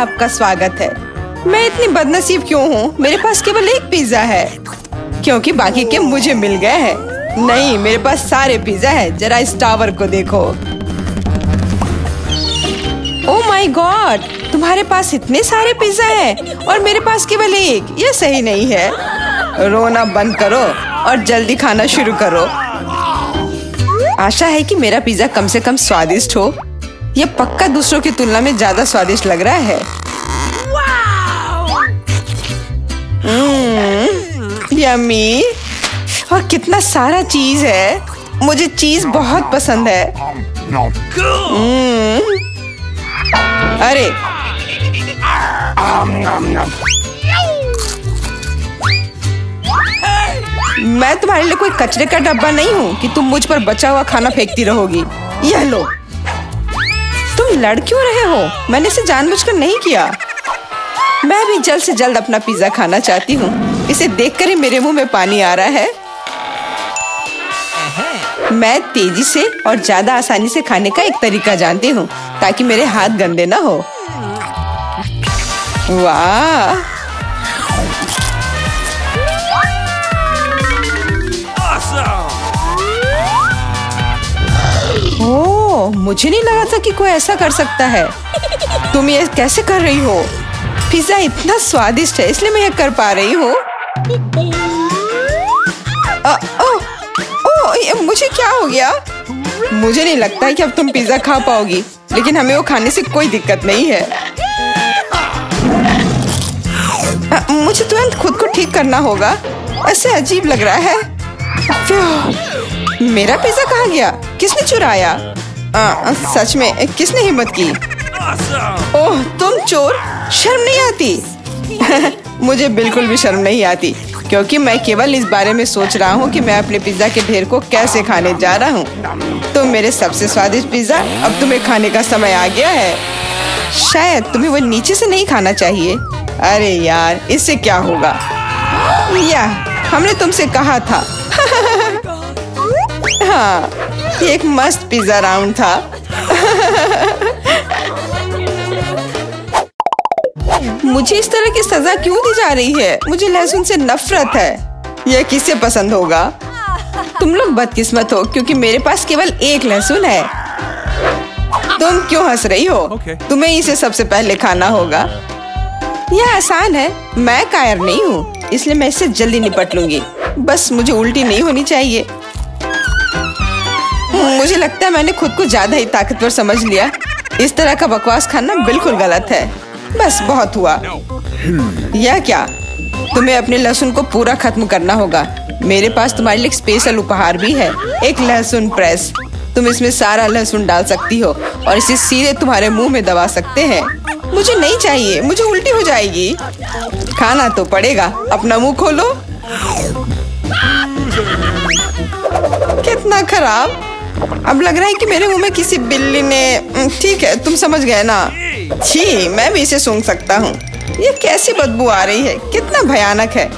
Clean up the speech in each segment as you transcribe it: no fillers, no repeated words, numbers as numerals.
आपका स्वागत है। मैं इतनी बदनसीब क्यों हूँ? मेरे पास केवल एक पिज्जा है क्योंकि बाकी के मुझे मिल गए हैं। नहीं, मेरे पास सारे पिज्जा है। जरा इस टावर को देखो। ओह माय गॉड, तुम्हारे पास इतने सारे पिज्जा हैं और मेरे पास केवल एक। यह सही नहीं है। रोना बंद करो और जल्दी खाना शुरू करो। आशा है कि मेरा पिज्जा कम से कम स्वादिष्ट हो। यह पक्का दूसरों की तुलना में ज्यादा स्वादिष्ट लग रहा है। यम्मी। और कितना सारा चीज है। मुझे चीज बहुत पसंद है। अरे मैं तुम्हारे लिए कोई कचरे का डब्बा नहीं हूँ कि तुम मुझ पर बचा हुआ खाना फेंकती रहोगी। यह लो। तुम लड़ क्यों रहे हो? मैंने इसे जानबूझकर नहीं किया। मैं भी जल्द से जल्द अपना पिज्जा खाना चाहती हूँ। इसे देखकर ही मेरे मुंह में पानी आ रहा है। मैं तेजी से और ज्यादा आसानी से खाने का एक तरीका जानती हूँ ताकि मेरे हाथ गंदे ना हो। वाह, ओह, मुझे नहीं लगा था कि कोई ऐसा कर सकता है। तुम ये कैसे कर रही हो? पिज्जा इतना स्वादिष्ट है इसलिए मैं ये कर पा रही हूँ। मुझे क्या हो गया? मुझे नहीं लगता है कि अब तुम पिज्जा खा पाओगी, लेकिन हमें वो खाने से कोई दिक्कत नहीं है। मुझे तुरंत खुद को ठीक करना होगा। ऐसे अजीब लग रहा है। मेरा पिज्जा कहाँ गया? किसने चुराया? सच में किसने हिम्मत की? ओह, तुम चोर! शर्म नहीं आती? मुझे बिल्कुल भी शर्म नहीं आती क्योंकि मैं केवल इस बारे में सोच रहा हूँ कि मैं अपने पिज्जा के ढेर को कैसे खाने जा रहा हूँ। तो मेरे सबसे स्वादिष्ट पिज्जा, अब तुम्हें खाने का समय आ गया है। शायद तुम्हें वो नीचे से नहीं खाना चाहिए। अरे यार, इससे क्या होगा? या हमने तुमसे कहा था। हाँ, ये एक मस्त पिज्जा राउंड था। मुझे इस तरह की सजा क्यों दी जा रही है? मुझे लहसुन से नफरत है। यह किसे पसंद होगा? तुम लोग बदकिस्मत हो क्योंकि मेरे पास केवल एक लहसुन है। तुम क्यों हंस रही हो? तुम्हें इसे सबसे पहले खाना होगा। यह आसान है। मैं कायर नहीं हूँ, इसलिए मैं इससे जल्दी निपट लूंगी। बस मुझे उल्टी नहीं होनी चाहिए। मुझे लगता है मैंने खुद को ज्यादा ही ताकतवर समझ लिया। इस तरह का बकवास खाना बिल्कुल गलत है। बस बहुत हुआ। यह क्या? तुम्हें अपने लहसुन को पूरा खत्म करना होगा। मेरे पास तुम्हारे लिए एक स्पेशल उपहार भी है, एक लहसुन प्रेस। तुम इसमें सारा लहसुन डाल सकती हो और इसे सीधे तुम्हारे मुंह में दबा सकते हैं। मुझे नहीं चाहिए, मुझे उल्टी हो जाएगी। खाना तो पड़ेगा। अपना मुंह खोलो। कितना खराब। अब लग रहा है कि मेरे मुंह में किसी बिल्ली ने। ठीक है, तुम समझ गए ना? छी, मैं भी इसे सूंघ सकता हूँ। ये कैसी बदबू आ रही है? कितना भयानक है।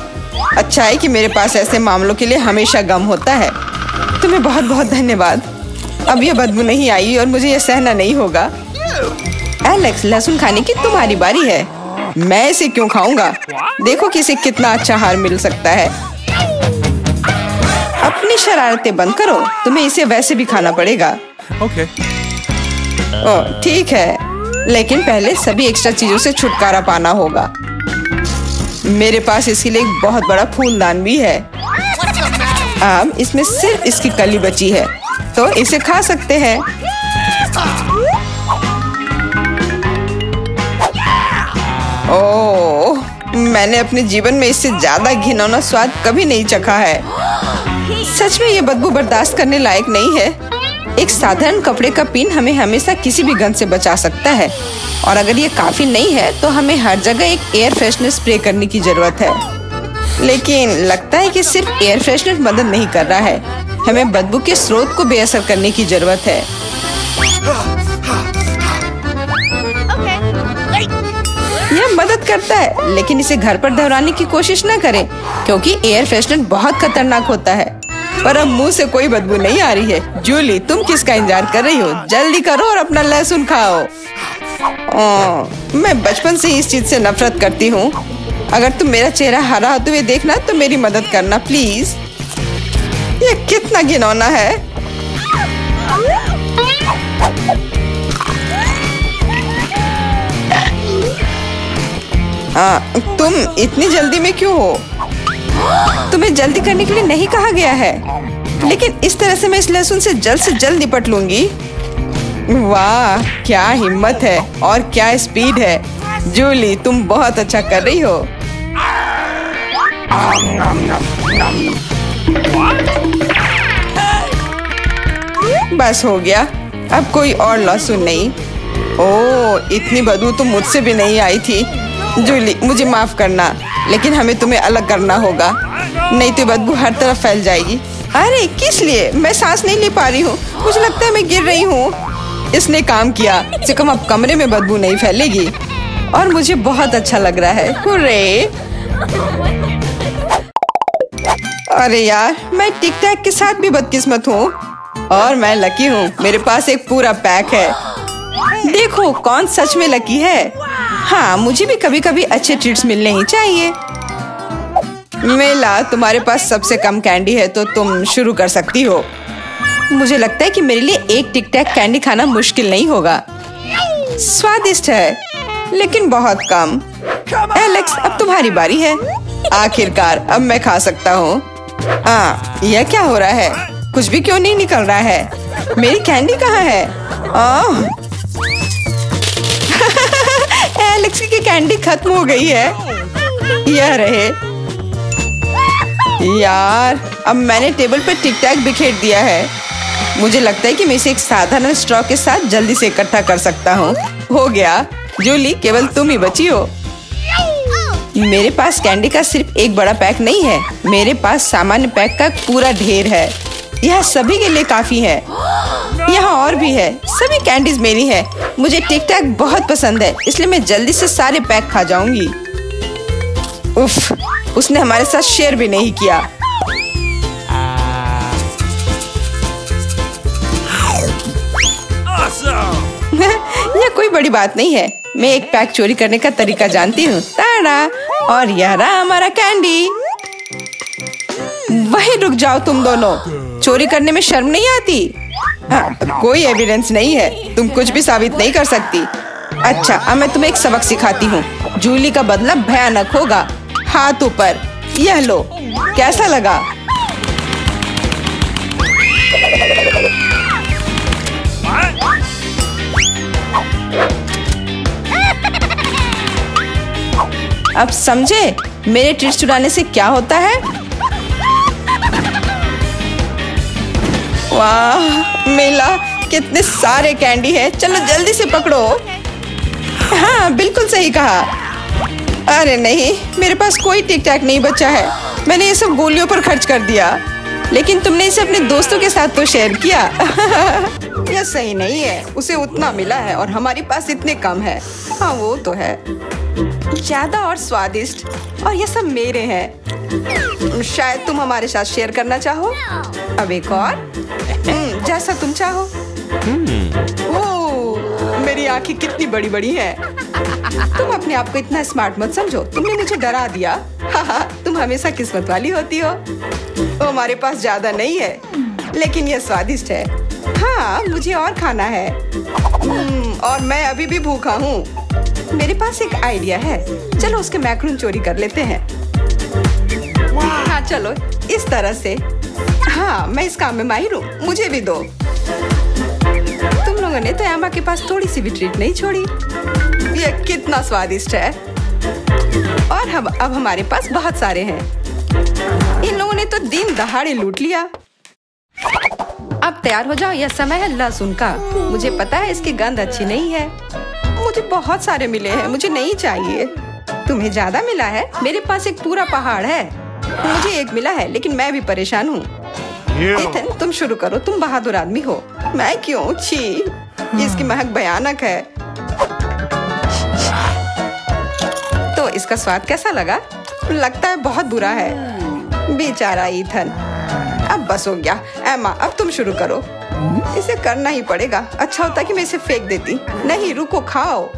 अच्छा है कि मेरे पास ऐसे मामलों के लिए हमेशा गम होता है। तुम्हें बहुत बहुत धन्यवाद। अब ये बदबू नहीं आई और मुझे ये सहना नहीं होगा। एलेक्स, लहसुन खाने की तुम्हारी बारी है। मैं इसे क्यों खाऊंगा? देखो कि इसे कितना अच्छा आहार मिल सकता है। अपनी शरारतें बंद करो। तुम्हें इसे वैसे भी खाना पड़ेगा। Okay. ओह, ठीक है, लेकिन पहले सभी एक्स्ट्रा चीजों से छुटकारा पाना होगा। मेरे पास इसके लिए एक बहुत बड़ा फूलदान भी है। अब इसमें सिर्फ इसकी कली बची है, तो इसे खा सकते हैं। ओह, मैंने अपने जीवन में इससे ज्यादा घिनौना स्वाद कभी नहीं चखा है। सच में ये बदबू बर्दाश्त करने लायक नहीं है। एक साधारण कपड़े का पिन हमें हमेशा किसी भी गंध से बचा सकता है, और अगर ये काफी नहीं है तो हमें हर जगह एक एयर फ्रेशनर स्प्रे करने की जरूरत है। लेकिन लगता है कि सिर्फ एयर फ्रेशनर मदद नहीं कर रहा है। हमें बदबू के स्रोत को बेअसर करने की जरूरत है। यह मदद करता है, लेकिन इसे घर पर दोहराने की कोशिश न करें क्योंकि एयर फ्रेशनर बहुत खतरनाक होता है। पर अब मुंह से कोई बदबू नहीं आ रही है। जूली, तुम किसका इंतजार कर रही हो? जल्दी करो और अपना लहसुन खाओ। मैं बचपन से ही इस चीज से नफरत करती हूँ। अगर तुम मेरा चेहरा हरा होते हुए देखना तो मेरी मदद करना प्लीज। ये कितना घिनौना है। तुम इतनी जल्दी में क्यों हो? तुम्हें जल्दी करने के लिए नहीं कहा गया है, लेकिन इस तरह से मैं इस लहसुन से जल्द निपट लूंगी। वाह, क्या हिम्मत है और क्या स्पीड है। जूली, तुम बहुत अच्छा कर रही हो। बस हो गया, अब कोई और लहसुन नहीं। ओह, इतनी बदबू तो मुझसे भी नहीं आई थी। जूली, मुझे माफ करना, लेकिन हमें तुम्हें अलग करना होगा, नहीं तो बदबू हर तरफ फैल जाएगी। अरे किस लिए? मैं सांस नहीं ले पा रही हूँ, मुझे लगता है मैं गिर रही हूँ। इसने काम किया, से कम अब कमरे में बदबू नहीं फैलेगी और मुझे बहुत अच्छा लग रहा है। हुर्रे! अरे यार, मैं टिक टैक के साथ भी बदकिस्मत हूँ और मैं लकी हूँ। मेरे पास एक पूरा पैक है। देखो कौन सच में लकी है। हाँ, मुझे भी कभी कभी अच्छे ट्रीट्स मिलने ही चाहिए। मेला, तुम्हारे पास सबसे कम कैंडी है तो तुम शुरू कर सकती हो। मुझे लगता है कि मेरे लिए एक टिक टैक कैंडी खाना मुश्किल नहीं होगा। स्वादिष्ट है, लेकिन बहुत कम। एलेक्स, अब तुम्हारी बारी है। आखिरकार अब मैं खा सकता हूँ। यह क्या हो रहा है? कुछ भी क्यों नहीं निकल रहा है? मेरी कैंडी कहाँ है? एलेक्स की कैंडी खत्म हो गई है। यह रहे। यार, अब मैंने टेबल पर टिक टैक बिखेर दिया है। मुझे लगता है कि मैं इसे एक साधारण स्ट्रॉ के साथ जल्दी से इकट्ठा कर सकता हूँ। हो गया। जूली, केवल तुम ही बची हो। मेरे पास कैंडी का सिर्फ एक बड़ा पैक नहीं है, मेरे पास सामान्य पैक का पूरा ढेर है। यह सभी के लिए काफी है। यहाँ और भी है। सभी कैंडीज मेरी है। मुझे टिक टैक बहुत पसंद है, इसलिए मैं जल्दी से सारे पैक खा जाऊंगी। उफ, उसने हमारे साथ शेयर भी नहीं किया। यह कोई बड़ी बात नहीं है। मैं एक पैक चोरी करने का तरीका जानती हूँ। ताड़ा! और यह रहा हमारा कैंडी। वहीं रुक जाओ तुम दोनों। चोरी करने में शर्म नहीं आती? कोई एविडेंस नहीं है, तुम कुछ भी साबित नहीं कर सकती। अच्छा, अब मैं तुम्हें एक सबक सिखाती हूँ। जूली का बदला भयानक होगा। हाथ ऊपर। यह लो, कैसा लगा? अब समझे मेरे ट्रीट्स चुराने से क्या होता है? वाह मेला, कितने सारे कैंडी है। चलो जल्दी से पकड़ो। हाँ, बिल्कुल सही कहा। अरे नहीं, मेरे पास कोई टिक टैक नहीं बचा है। मैंने ये सब गोलियों पर खर्च कर दिया, लेकिन तुमने इसे अपने दोस्तों के साथ तो शेयर किया। यह सही नहीं है। उसे उतना मिला है और हमारे पास इतने कम है। हाँ, वो तो है। ज्यादा और स्वादिष्ट, और ये सब मेरे हैं। शायद तुम हमारे साथ शेयर करना चाहो। अब एक और। जैसा तुम चाहो। ओह, मेरी आंखें कितनी बड़ी बड़ी हैं। तुम अपने आप को इतना स्मार्ट मत समझो। तुमने मुझे डरा दिया। तुम हमेशा किस्मत वाली होती हो। तो हमारे पास ज्यादा नहीं है, लेकिन यह स्वादिष्ट है। हाँ, मुझे और खाना है। और मैं अभी भी भूखा हूँ। मेरे पास एक आइडिया है। चलो उसके मैक्रोन चोरी कर लेते हैं। हाँ चलो, इस तरह से। हाँ, मैं इस काम में माहिर हूँ, मुझे भी दो। तुम लोगों ने तो एम्मा के पास थोड़ी सी भी ट्रीट नहीं छोड़ी। ये कितना स्वादिष्ट है। और अब हमारे पास बहुत सारे हैं। इन लोगों ने तो दिन दहाड़े लूट लिया। अब तैयार हो जाओ, यह समय है लहसुन का। मुझे पता है इसकी गंध अच्छी नहीं है। मुझे बहुत सारे मिले हैं, मुझे नहीं चाहिए। तुम्हें ज्यादा मिला है? मेरे पास एक पूरा पहाड़ है। मुझे एक मिला है, लेकिन मैं भी परेशान हूँ। इथन, तुम शुरू करो, तुम बहादुर आदमी हो। मैं क्यों? छी, इसकी महक भयानक है। तो इसका स्वाद कैसा लगा? लगता है बहुत बुरा है। बेचारा इथन। अब बस हो गया। एमा, अब तुम शुरू करो। इसे करना ही पड़ेगा। अच्छा होता कि मैं इसे फेंक देती। नहीं, रुको, खाओ।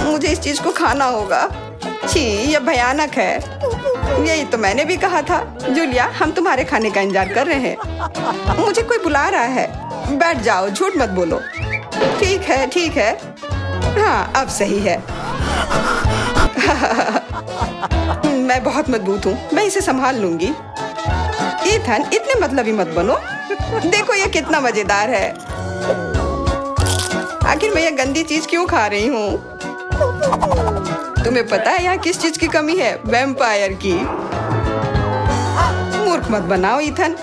मुझे इस चीज को खाना होगा। छी, यह भयानक है। यही तो मैंने भी कहा था। जूलिया, हम तुम्हारे खाने का इंतजार कर रहे हैं। मुझे कोई बुला रहा है। बैठ जाओ, झूठ मत बोलो। ठीक है, ठीक है। हाँ, अब सही है। मैं बहुत मजबूत हूँ, मैं इसे संभाल लूंगी। ईथन, इतने मतलबी मत बनो। देखो ये कितना मजेदार है। आखिर मैं ये गंदी चीज क्यों खा रही हूँ? तुम्हें पता है यहाँ किस चीज की कमी है? वैम्पायर की। मूर्ख मत बनाओ ईथन।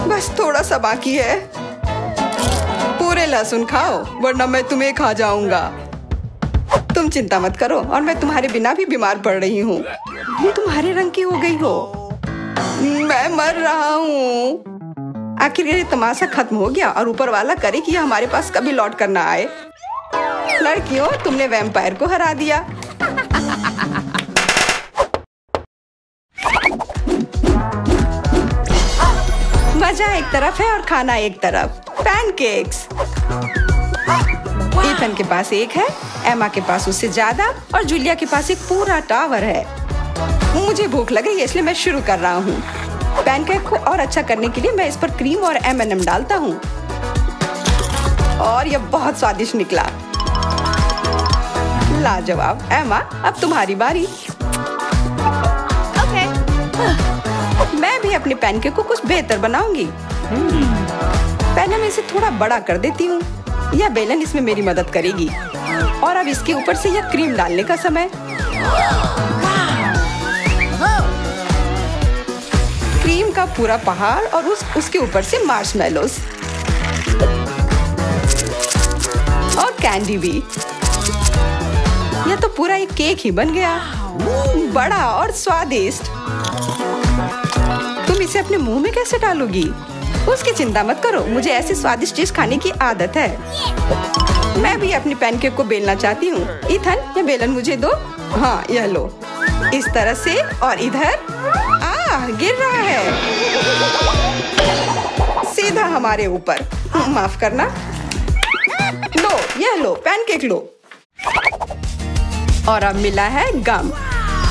बस थोड़ा सा बाकी है। पूरे लहसुन खाओ, वरना मैं तुम्हें खा जाऊंगा। तुम चिंता मत करो, और मैं तुम्हारे बिना भी बीमार पड़ रही हूँ। तुम्हारे रंग की हो गई हो। मैं मर रहा हूँ। आखिर ये तमाशा खत्म हो गया, और ऊपर वाला करे कि ये हमारे पास कभी लौट कर ना आए। लड़कियों, तुमने वैम्पायर को हरा दिया। मजा एक तरफ है और खाना एक तरफ। पैनकेक्स। ईथन के पास एक है, एमा के पास उससे ज्यादा, और जूलिया के पास एक पूरा टावर है। मुझे भूख लग रही है, इसलिए मैं शुरू कर रहा हूँ। पैनकेक को और अच्छा करने के लिए मैं इस पर क्रीम और M&M डालता हूँ, और यह बहुत स्वादिष्ट निकला। लाजवाब। एमा, अब तुम्हारी बारी। Okay. मैं भी अपने पैनकेक को कुछ बेहतर बनाऊंगी। पहले मैं इसे थोड़ा बड़ा कर देती हूँ। यह बेलन इसमें मेरी मदद करेगी। और अब इसके ऊपर से यह क्रीम डालने का समय। क्रीम का पूरा पहाड़, और उसके ऊपर से मार्शमेलोस और कैंडी भी। यह तो पूरा एक केक ही बन गया, बड़ा और स्वादिष्ट। तुम इसे अपने मुंह में कैसे डालोगी? उसकी चिंता मत करो, मुझे ऐसी स्वादिष्ट चीज खाने की आदत है। मैं भी अपनी पैनकेक को बेलना चाहती हूँ। ईथन, यह बेलन मुझे दो। हाँ, यह लो। इस तरह से, और इधर। गिर रहा है सीधा हमारे ऊपर। माफ करना। लो, यह लो, पैनकेक लो। और अब मिला है गम।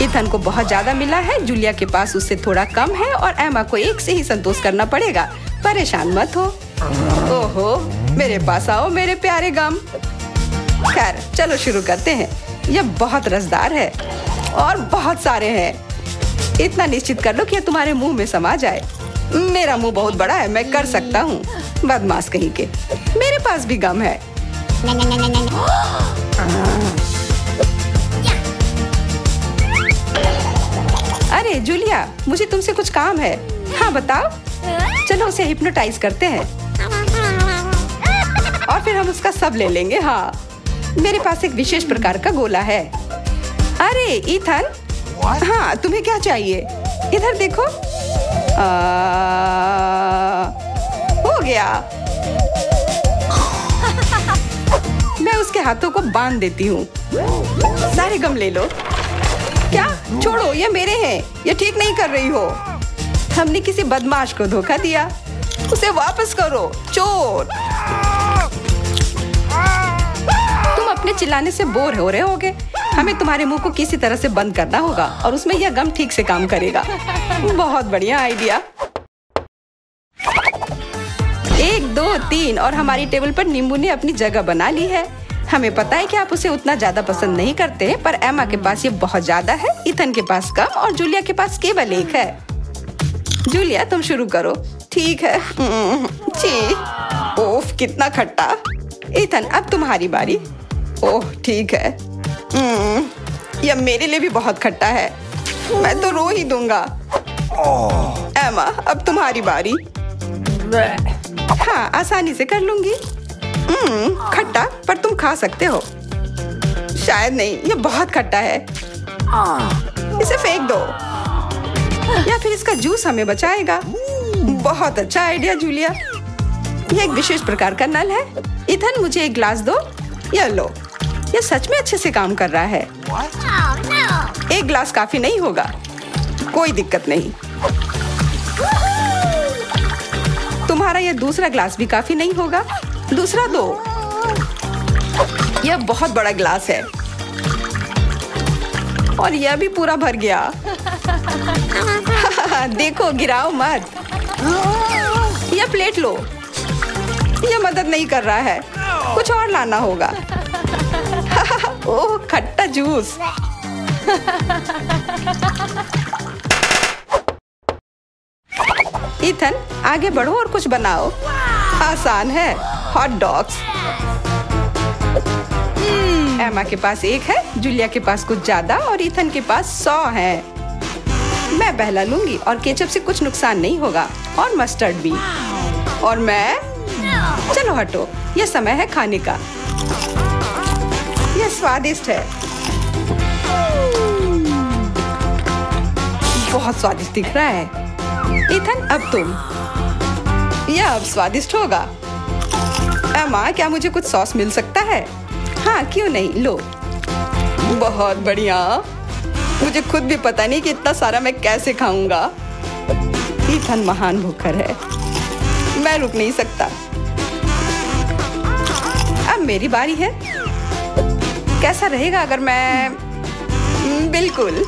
ईथन को बहुत ज्यादा मिला है, जूलिया के पास उससे थोड़ा कम है, और एमा को एक से ही संतोष करना पड़ेगा। परेशान मत हो। ओहो, मेरे पास आओ मेरे प्यारे गम। खैर, चलो शुरू करते हैं। यह बहुत रसदार है, और बहुत सारे हैं। इतना निश्चित कर लो कि यह तुम्हारे मुंह में समा जाए। मेरा मुंह बहुत बड़ा है, मैं कर सकता हूँ। बदमाश कहीं के। मेरे पास भी गम है। अरे जूलिया, मुझे तुमसे कुछ काम है। हाँ, बताओ। चलो उसे हिप्नोटाइज करते हैं, और फिर हम उसका सब ले लेंगे। हाँ, मेरे पास एक विशेष प्रकार का गोला है। अरे ईथन, हाँ, तुम्हें क्या चाहिए? इधर देखो। हो गया। मैं उसके हाथों को बांध देती हूँ। सारे गम ले लो। क्या? छोड़ो, ये मेरे हैं। ये ठीक नहीं कर रही हो। हमने किसी बदमाश को धोखा दिया। उसे वापस करो, चोर। तुम अपने चिल्लाने से बोर हो रहे होगे। हमें तुम्हारे मुंह को किसी तरह से बंद करना होगा, और उसमें यह गम ठीक से काम करेगा। बहुत बढ़िया आइडिया। 1, 2, 3, और हमारी टेबल पर नींबू ने अपनी जगह बना ली है। हमें पता है कि आप उसे उतना ज्यादा पसंद नहीं करते, पर एमा के पास ये बहुत ज्यादा है, ईथन के पास कम, और जूलिया के पास केवल एक है। जूलिया, तुम शुरू करो। ठीक है। छी, ओफ, कितना खट्टा। ईथन, अब तुम्हारी बारी। ओह, ठीक है। यह मेरे लिए भी बहुत खट्टा है। मैं तो रो ही दूंगा। एमा, अब तुम्हारी बारी। हाँ, आसानी से कर लूंगी। खट्टा, पर तुम खा सकते हो। शायद नहीं, ये बहुत खट्टा है। इसे फेंक दो, या फिर इसका जूस हमें बचाएगा। बहुत अच्छा आइडिया जूलिया। यह एक विशेष प्रकार का नल है। ईथन, मुझे एक ग्लास दो। यह लो। यह सच में अच्छे से काम कर रहा है। एक ग्लास काफी नहीं होगा। कोई दिक्कत नहीं। तुम्हारा यह दूसरा ग्लास भी काफी नहीं होगा? दूसरा दो। यह बहुत बड़ा ग्लास है और यह भी पूरा भर गया। देखो, गिराओ मत। यह प्लेट लो। यह मदद नहीं कर रहा है, कुछ और लाना होगा। ओह, खट्टा जूस। इथन, आगे बढ़ो और कुछ बनाओ। आसान है। Hot dogs. एमा के पास 1 है, जूलिया के पास कुछ ज्यादा और इथन के पास 100 है। मैं पहला लूंगी और केचप से कुछ नुकसान नहीं होगा और मस्टर्ड भी। और मैं, चलो हटो, यह समय है खाने का। यह स्वादिष्ट है, बहुत स्वादिष्ट दिख रहा है। इथन, अब तुम। यह अब स्वादिष्ट होगा। एमा, क्या मुझे कुछ सॉस मिल सकता है? हाँ, क्यों नहीं, लो। बहुत बढ़िया। मुझे खुद भी पता नहीं कि इतना सारा मैं कैसे खाऊंगा। इथन महान भूखर है, मैं रुक नहीं सकता। अब मेरी बारी है। कैसा रहेगा अगर मैं, बिल्कुल।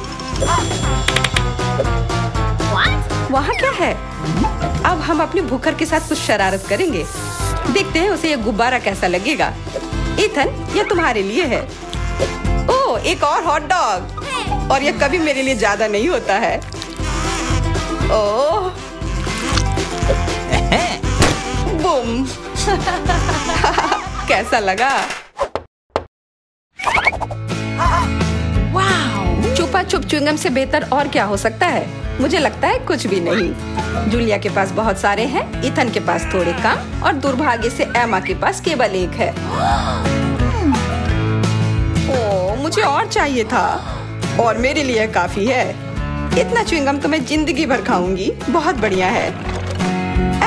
वहाँ क्या है? अब हम अपने भूखर के साथ कुछ शरारत करेंगे। देखते हैं उसे यह गुब्बारा कैसा लगेगा। इथन, यह तुम्हारे लिए है। ओह, एक और हॉट डॉग। और यह कभी मेरे लिए ज्यादा नहीं होता है। ओह, बूम। कैसा लगा? वाह, छुपा छुप च्युइंगम से बेहतर और क्या हो सकता है? मुझे लगता है कुछ भी नहीं। जूलिया के पास बहुत सारे हैं, इथन के पास थोड़े कम और दुर्भाग्य से एमा के पास केवल 1 है। ओह, मुझे और चाहिए था और मेरे लिए काफी है। इतना च्युइंगम तो मैं जिंदगी भर खाऊंगी। बहुत बढ़िया है।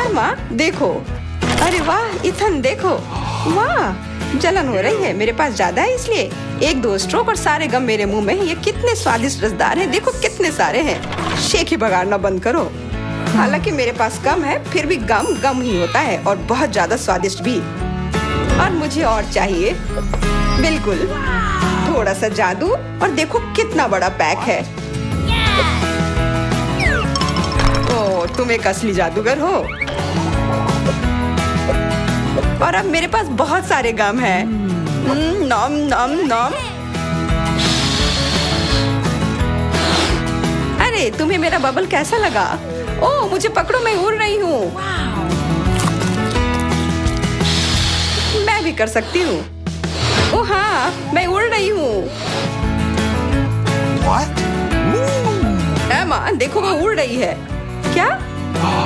एमा, देखो। अरे वाह, इथन देखो। वाह, जलन हो रही है। मेरे पास ज्यादा है इसलिए 1-2 स्ट्रोक और सारे गम मेरे मुंह में। ये कितने स्वादिष्ट रसदार हैं। देखो कितने सारे हैं। शेख ही बगाड़ना बंद करो। हालांकि मेरे पास कम है, फिर भी गम गम ही होता है और बहुत ज्यादा स्वादिष्ट भी। और मुझे और चाहिए। बिल्कुल, थोड़ा सा जादू और देखो कितना बड़ा पैक है। ओह, तुम एक असली जादूगर हो। और अब मेरे पास बहुत सारे गम हैं। नॉम नॉम नॉम। अरे, तुम्हें मेरा बबल कैसा लगा? ओह, मुझे पकड़ो, मैं उड़ रही हूँ। मैं भी कर सकती हूँ। ओह हाँ, मैं उड़ रही हूँ। एमा, देखो वो उड़ रही है। क्या?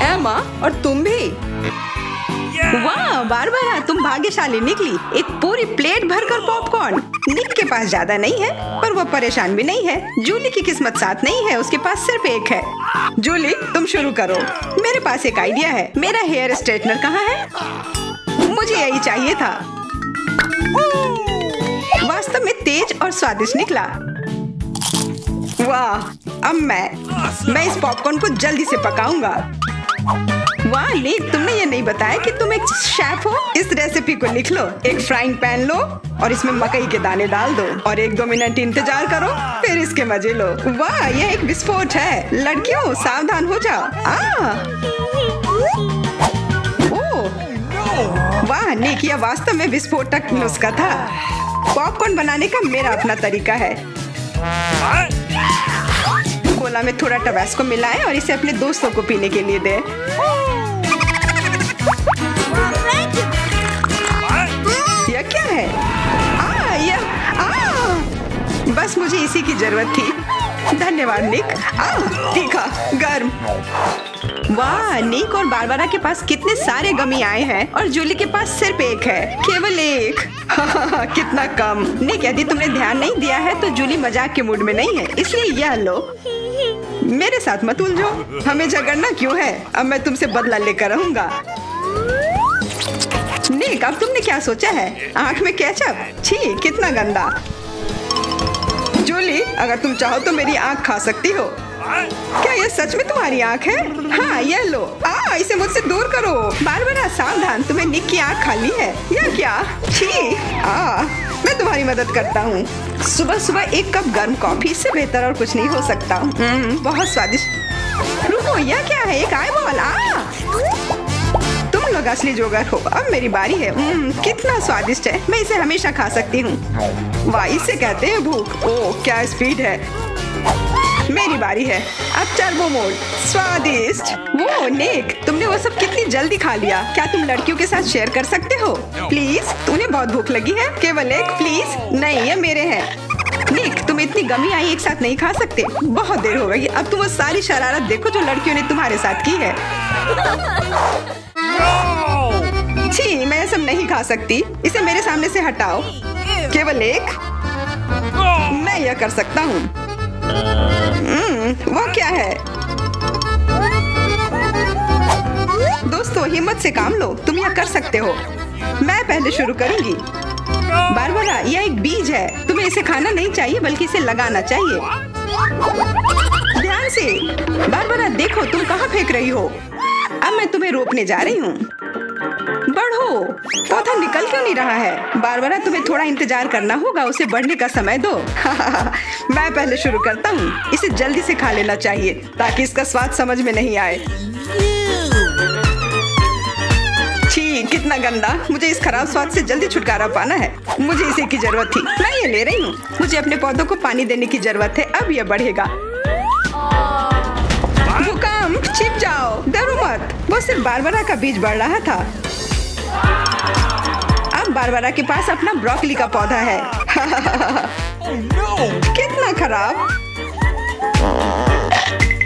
एमा, और तुम भी? वाह, बारबरा, तुम भाग्यशाली निकली। एक पूरी प्लेट भरकर पॉपकॉर्न। निक के पास ज्यादा नहीं है, पर वो परेशान भी नहीं है। जूली की किस्मत साथ नहीं है, उसके पास सिर्फ 1 है। जूली, तुम शुरू करो। मेरे पास एक आइडिया है। मेरा हेयर स्ट्रेटनर कहाँ है? मुझे यही चाहिए था। वास्तव में तेज और स्वादिष्ट निकला। वाह, अब मैं इस पॉपकॉर्न को जल्दी से पकाऊंगा। वाह निक, तुमने ये नहीं बताया कि तुम एक शेफ हो। इस रेसिपी को लिख लो। एक फ्राइंग पैन लो और इसमें मकई के दाने डाल दो और 1-2 मिनट इंतजार करो, फिर इसके मजे लो। वाह, यह एक विस्फोट है। लड़कियों, सावधान हो जाओ। वाह निक, यह वास्तव में विस्फोटक नुस्खा था। पॉपकॉर्न बनाने का मेरा अपना तरीका है। कोला में थोड़ा टबास्को मिलाएं और इसे अपने दोस्तों को पीने के लिए दें। यह क्या है? बस मुझे इसी की जरूरत थी। धन्यवाद निक। तीखा, गर्म। वाह, निक और बारबरा के पास कितने सारे गमी आए हैं और जूली के पास सिर्फ 1 है। केवल 1। कितना कम। निक, यदि तुमने ध्यान नहीं दिया है तो जूली मजाक के मूड में नहीं है, इसलिए यह लो। मेरे साथ मत उलझो। हमें झगड़ना क्यों है? अब मैं तुमसे बदला लेकर रहूंगा। निक, अब तुमने क्या सोचा है? आँख में केचप? छी, कितना गंदा। जूली, अगर तुम चाहो तो मेरी आँख खा सकती हो। क्या ये सच में तुम्हारी आँख है? हाँ, ये लो। इसे मुझसे दूर करो। बारबरा सावधान, तुम्हें निक की आँख खाली है या क्या? छी। मैं तुम्हारी मदद करता हूँ। सुबह सुबह एक कप गर्म कॉफी, इससे बेहतर और कुछ नहीं हो सकता। बहुत स्वादिष्ट। रुको, यह क्या है? एक आई बॉल। तुम लोग असली जोगर हो। अब मेरी बारी है। कितना स्वादिष्ट है। मैं इसे हमेशा खा सकती हूँ। वाह, इसे कहते हैं भूख। ओह, क्या स्पीड है। मेरी बारी है। अब टर्बो मोड। स्वादिष्ट। वो निक, तुमने वो सब कितनी जल्दी खा लिया। क्या तुम लड़कियों के साथ शेयर कर सकते हो? प्लीज, तुम्हें बहुत भूख लगी है। केवल एक? प्लीज। नहीं, ये मेरे हैं। निक, तुम इतनी गमी आई एक साथ नहीं खा सकते। बहुत देर हो गई। अब तुम वो सारी शरारत देखो जो लड़कियों ने तुम्हारे साथ की है। छी, मैं सब नहीं खा सकती। इसे मेरे सामने से हटाओ। केवल एक? मैं यह कर सकता हूँ। वो क्या है? दोस्तों, हिम्मत से काम लो। तुम यह कर सकते हो। मैं पहले शुरू करूंगी। बारबरा, यह एक बीज है। तुम्हें इसे खाना नहीं चाहिए, बल्कि इसे लगाना चाहिए। ध्यान से। बारबरा, देखो तुम कहाँ फेंक रही हो। अब मैं तुम्हें रोकने जा रही हूँ। बढ़ो। पौधा निकल क्यों नहीं रहा है? बारबरा, तुम्हें थोड़ा इंतजार करना होगा। उसे बढ़ने का समय दो। मैं पहले शुरू करता हूँ। इसे जल्दी से खा लेना चाहिए ताकि इसका स्वाद समझ में नहीं आए। छी, कितना गंदा। मुझे इस खराब स्वाद से जल्दी छुटकारा पाना है। मुझे इसे की जरूरत थी। मैं ये ले रही हूँ। मुझे अपने पौधों को पानी देने की जरूरत है। अब यह बढ़ेगा। भूकंप, छिप जाओ। डरो मत। वो सिर्फ बारबरा का बीज बढ़ रहा था। अब बारबरा के पास अपना ब्रोकली का पौधा है। कितना खराब।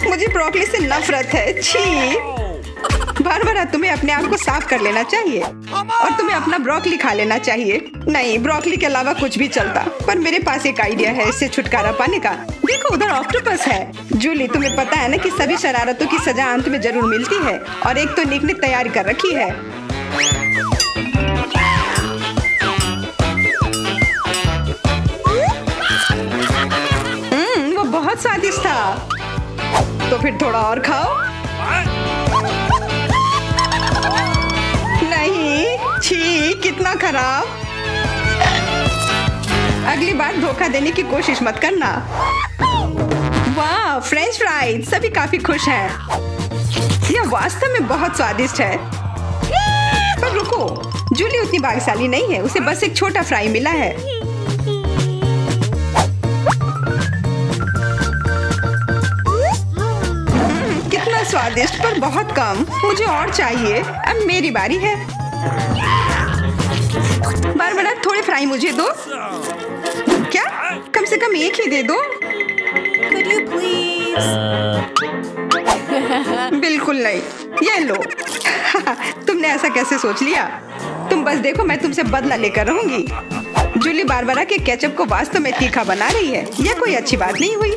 मुझे ब्रोकली से नफरत है। छी। बारबरा, तुम्हें अपने आप को साफ कर लेना चाहिए और तुम्हें अपना ब्रोकली खा लेना चाहिए। नहीं, ब्रोकली के अलावा कुछ भी चलता, पर मेरे पास एक आइडिया है इससे छुटकारा पाने का। देखो, उधर ऑक्टोपस है। जूली, तुम्हें पता है ना कि सभी शरारतों की सजा अंत में जरूर मिलती है, और एक तो निक ने तैयारी कर रखी है। वो बहुत स्वादिष्ट था। तो फिर थोड़ा और खाओ। नहीं, छी, कितना खराब। अगली बार धोखा देने की कोशिश मत करना। वाह, फ्रेंच फ्राइज। सभी काफी खुश हैं। यह वास्तव में बहुत स्वादिष्ट है। पर रुको, जूली उतनी भाग्यशाली नहीं है। उसे बस एक छोटा फ्राई मिला है। कितना स्वादिष्ट, पर बहुत कम। मुझे और चाहिए। अब मेरी बारी है। बारबरा, थोड़े फ्राई मुझे दो। क्या? कम से कम एक ही दे दो। Could you please? बिल्कुल नहीं। ये लो। तुमने ऐसा कैसे सोच लिया? तुम बस देखो, मैं तुमसे बदला लेकर रहूंगी। जूली बारबरा के केचप को वास्तव में तीखा बना रही है। यह कोई अच्छी बात नहीं हुई।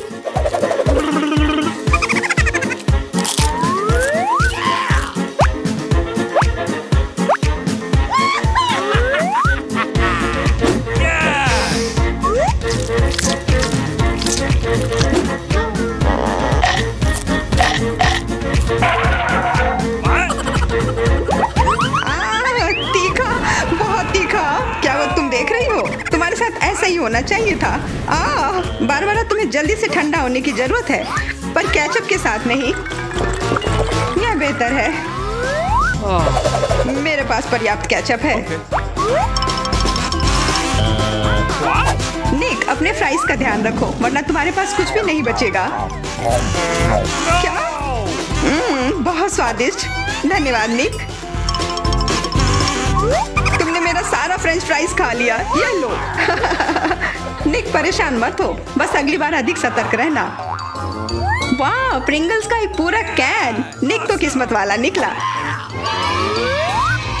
ऐसा ही होना चाहिए था। बारबरा, तुम्हें जल्दी से ठंडा होने की जरूरत है, पर केचप के साथ नहीं। यह बेहतर है। मेरे पास पर्याप्त केचप है। निक, अपने फ्राइज का ध्यान रखो, वरना तुम्हारे पास कुछ भी नहीं बचेगा। क्या? बहुत स्वादिष्ट। धन्यवाद निक। तुमने मेरा सारा फ्रेंच फ्राइज खा लिया। ये लो। निक, परेशान मत हो। बस अगली बार अधिक सतर्क रहना। वाह, प्रिंगल्स का एक पूरा कैन। निक तो किस्मत वाला निकला।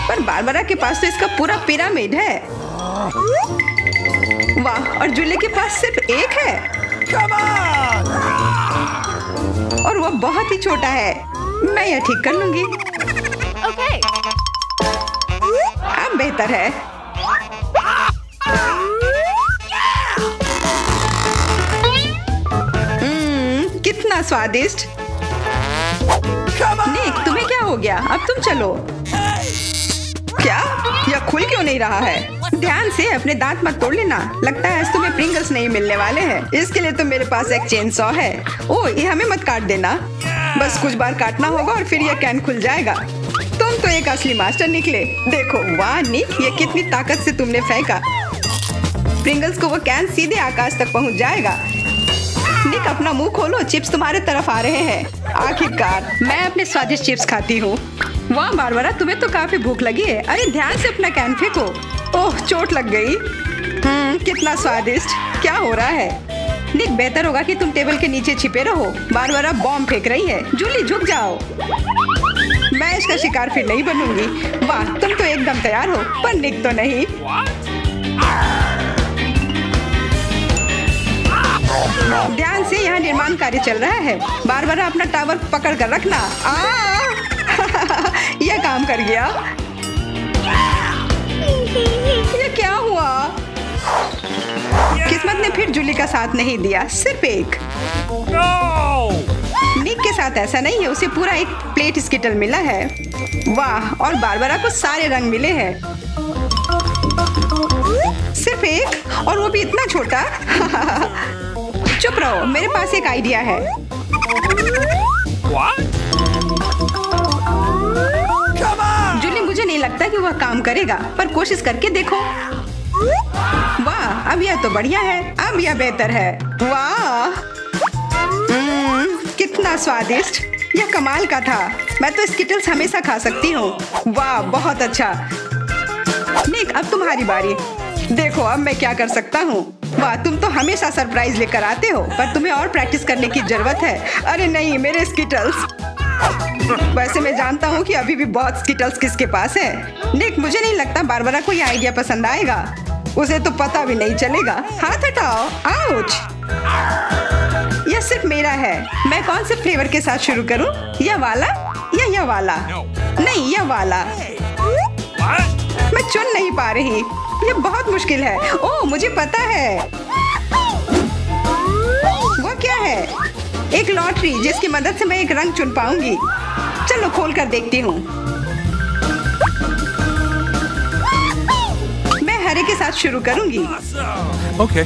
पर बारबरा के पास तो इसका पूरा पिरामिड है। वाह, और जूली के पास सिर्फ एक है। और वो बहुत ही छोटा है। मैं यह ठीक कर लूंगी। Okay. अब बेहतर है। कितना स्वादिष्ट। निक, तुम्हें क्या हो गया? अब तुम चलो। क्या? यह खुल क्यों नहीं रहा है? ध्यान से, अपने दांत मत तोड़ लेना। लगता है आज तुम्हें प्रिंगल्स नहीं मिलने वाले हैं। इसके लिए तो मेरे पास एक चेन सॉ है। ओह, ये हमें मत काट देना। बस कुछ बार काटना होगा और फिर यह कैन खुल जाएगा। तुम तो एक असली मास्टर निकले। देखो, वाह निक, ये कितनी ताकत से तुमने फेंका। प्रिंगल्स को वो कैन सीधे आकाश तक पहुंच जाएगा। निक, अपना मुंह खोलो, चिप्स तुम्हारे तरफ आ रहे हैं। आखिरकार मैं अपने स्वादिष्ट चिप्स खाती हूँ। वाह बारबरा, तुम्हें तो काफी भूख लगी है। अरे ध्यान से अपना कैन फेंको। ओह, चोट लग गई। कितना स्वादिष्ट। क्या हो रहा है? निक, बेहतर होगा कि तुम टेबल के नीचे छिपे रहो। बारबरा बॉम्ब फेंक रही है। जूली, झुक जाओ। मैं इसका शिकार फिर नहीं बनूंगी। वाह, तुम तो एकदम तैयार हो, पर निक तो नहीं। ध्यान से, यहाँ निर्माण कार्य चल रहा है। बारबरा अपना टावर पकड़ कर रखना। यह काम कर गया। ये क्या हुआ? किस्मत ने फिर जूली का साथ नहीं दिया, सिर्फ एक। निक के साथ ऐसा नहीं है, उसे पूरा एक प्लेट स्किटल मिला है। वाह, और बारबरा को सारे रंग मिले हैं। सिर्फ एक, और वो भी इतना छोटा। चुप रहो, मेरे पास एक आइडिया है। जूली, मुझे नहीं लगता कि वह काम करेगा, पर कोशिश करके देखो। वाह, अब यह तो बढ़िया है। अब यह बेहतर है। वाह, कितना स्वादिष्ट। यह कमाल का था। मैं तो स्किटल्स हमेशा खा सकती हूँ। वाह, बहुत अच्छा। निक, अब तुम्हारी बारी। देखो अब मैं क्या कर सकता हूँ। वाह, तुम तो हमेशा सरप्राइज लेकर आते हो, पर तुम्हें और प्रैक्टिस करने की जरूरत है। अरे नहीं, मेरे स्किटल्स। वैसे मैं जानता हूँ कि अभी भी बहुत स्किटल्स किसके पास है। निक, मुझे नहीं लगता बारबरा को यह आइडिया पसंद आएगा। उसे तो पता भी नहीं चलेगा। हाथ हटाओ। आउच। यह सिर्फ मेरा है। मैं कौन से फ्लेवर के साथ शुरू करूँ? यह वाला या यह वाला? नहीं, यह वाला। मैं चुन नहीं पा रही। यह बहुत मुश्किल है। ओह, मुझे पता है। वो क्या है? एक लॉटरी, जिसकी मदद से मैं एक रंग चुन पाऊंगी। चलो खोल कर देखती हूँ। मैं हरे के साथ शुरू करूंगी। Okay.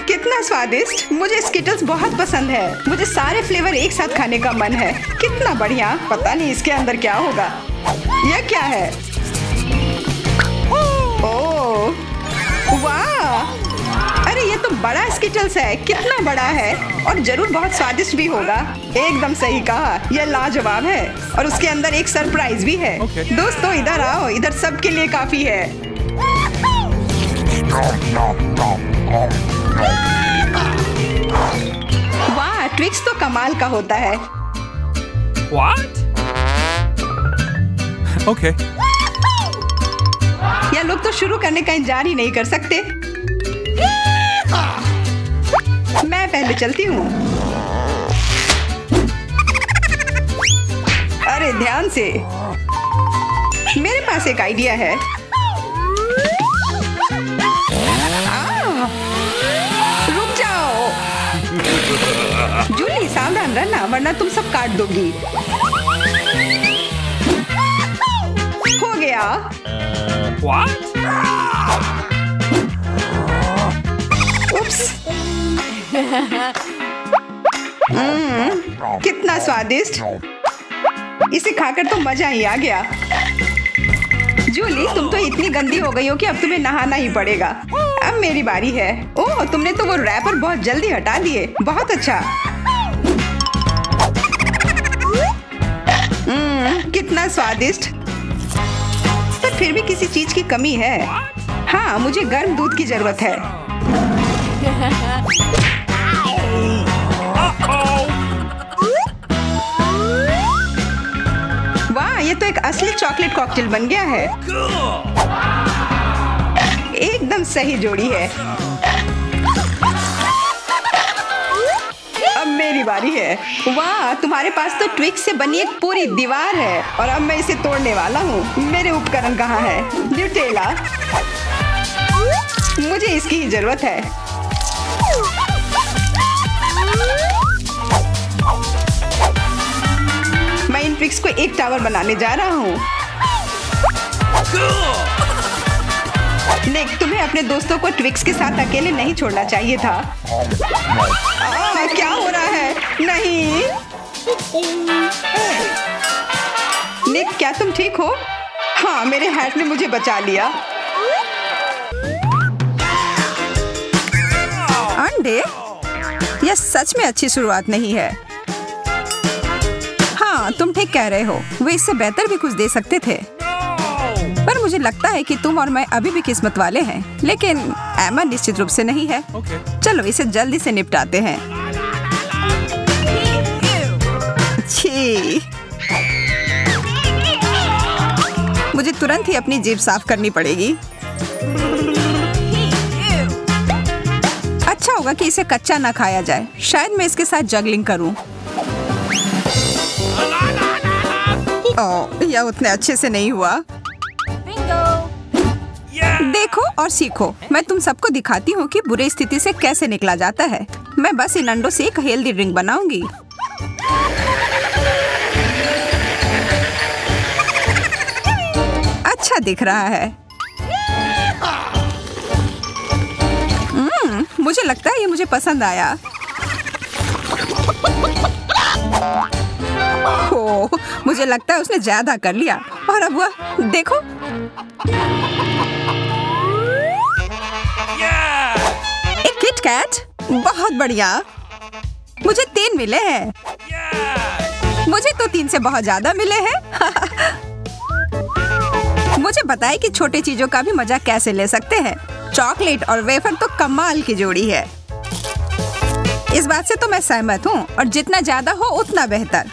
कितना स्वादिष्ट। मुझे स्किटल्स बहुत पसंद है। मुझे सारे फ्लेवर एक साथ खाने का मन है। कितना बढ़िया। पता नहीं इसके अंदर क्या होगा। यह क्या है? ओह, वाह। अरे ये तो बड़ा स्किटल्स है। कितना बड़ा है, और जरूर बहुत स्वादिष्ट भी होगा। एकदम सही कहा, यह लाजवाब है। और उसके अंदर एक सरप्राइज भी है। Okay. दोस्तों इधर आओ, इधर सबके लिए काफी है। वाह, ट्विक्स तो कमाल का होता है। What? Okay. यह लोग तो शुरू करने का इंतजार ही नहीं कर सकते। मैं पहले चलती हूँ। अरे ध्यान से, मेरे पास एक आइडिया है। रुक जाओ। जूली, सावधान रहना, वरना तुम सब काट दोगी। हो गया। What? उप्स। कितना स्वादिष्ट। इसे खाकर तो मजा ही आ गया। जूली, तुम तो इतनी गंदी हो गई हो कि अब तुम्हें नहाना ही पड़ेगा। अब मेरी बारी है। ओह, तुमने तो वो रैपर बहुत जल्दी हटा दिए। बहुत अच्छा। कितना स्वादिष्ट। पर फिर भी किसी चीज की कमी है। हाँ, मुझे गर्म दूध की जरूरत है। वाह, ये तो एक असली चॉकलेट कॉकटेल बन गया है। एकदम सही जोड़ी है। अब मेरी बारी है। वाह, तुम्हारे पास तो ट्विक्स से बनी एक पूरी दीवार है, और अब मैं इसे तोड़ने वाला हूँ। मेरे उपकरण कहाँ है? न्यूटेला। मुझे इसकी ही जरूरत है। मैं इन ट्विक्स को एक टावर बनाने जा रहा हूँ। निक, तुम्हें अपने दोस्तों को ट्विक्स के साथ अकेले नहीं छोड़ना चाहिए था। क्या हो रहा है? नहीं। निक, क्या तुम ठीक हो? हाँ, मेरे हैट ने मुझे बचा लिया। अंडे? यह सच में अच्छी शुरुआत नहीं है। हाँ, तुम ठीक कह रहे हो। वे इससे बेहतर भी कुछ दे सकते थे। पर मुझे लगता है कि तुम और मैं अभी भी किस्मत वाले हैं, लेकिन एमा निश्चित रूप से नहीं है। चलो इसे जल्दी से निपटाते हैं। छी, मुझे तुरंत ही अपनी जेब साफ करनी पड़ेगी। अच्छा होगा कि इसे कच्चा ना खाया जाए। शायद मैं इसके साथ जगलिंग करूं। ओह, यह उतने अच्छे से नहीं हुआ। देखो और सीखो। मैं तुम सबको दिखाती हूँ कि बुरी स्थिति से कैसे निकला जाता है। मैं बस इन अंडों से एक हेल्दी ड्रिंक बनाऊंगी। अच्छा दिख रहा है। मुझे लगता है ये मुझे पसंद आया। ओह, मुझे लगता है उसने ज्यादा कर लिया। और अब वह देखो। एक किट कैट, बहुत बढ़िया। मुझे 3 मिले हैं। मुझे तो 3 से बहुत ज्यादा मिले हैं। मुझे पता है कि छोटे चीजों का भी मजा कैसे ले सकते हैं। चॉकलेट और वेफर तो कमाल की जोड़ी है। इस बात से तो मैं सहमत हूँ, और जितना ज्यादा हो उतना बेहतर।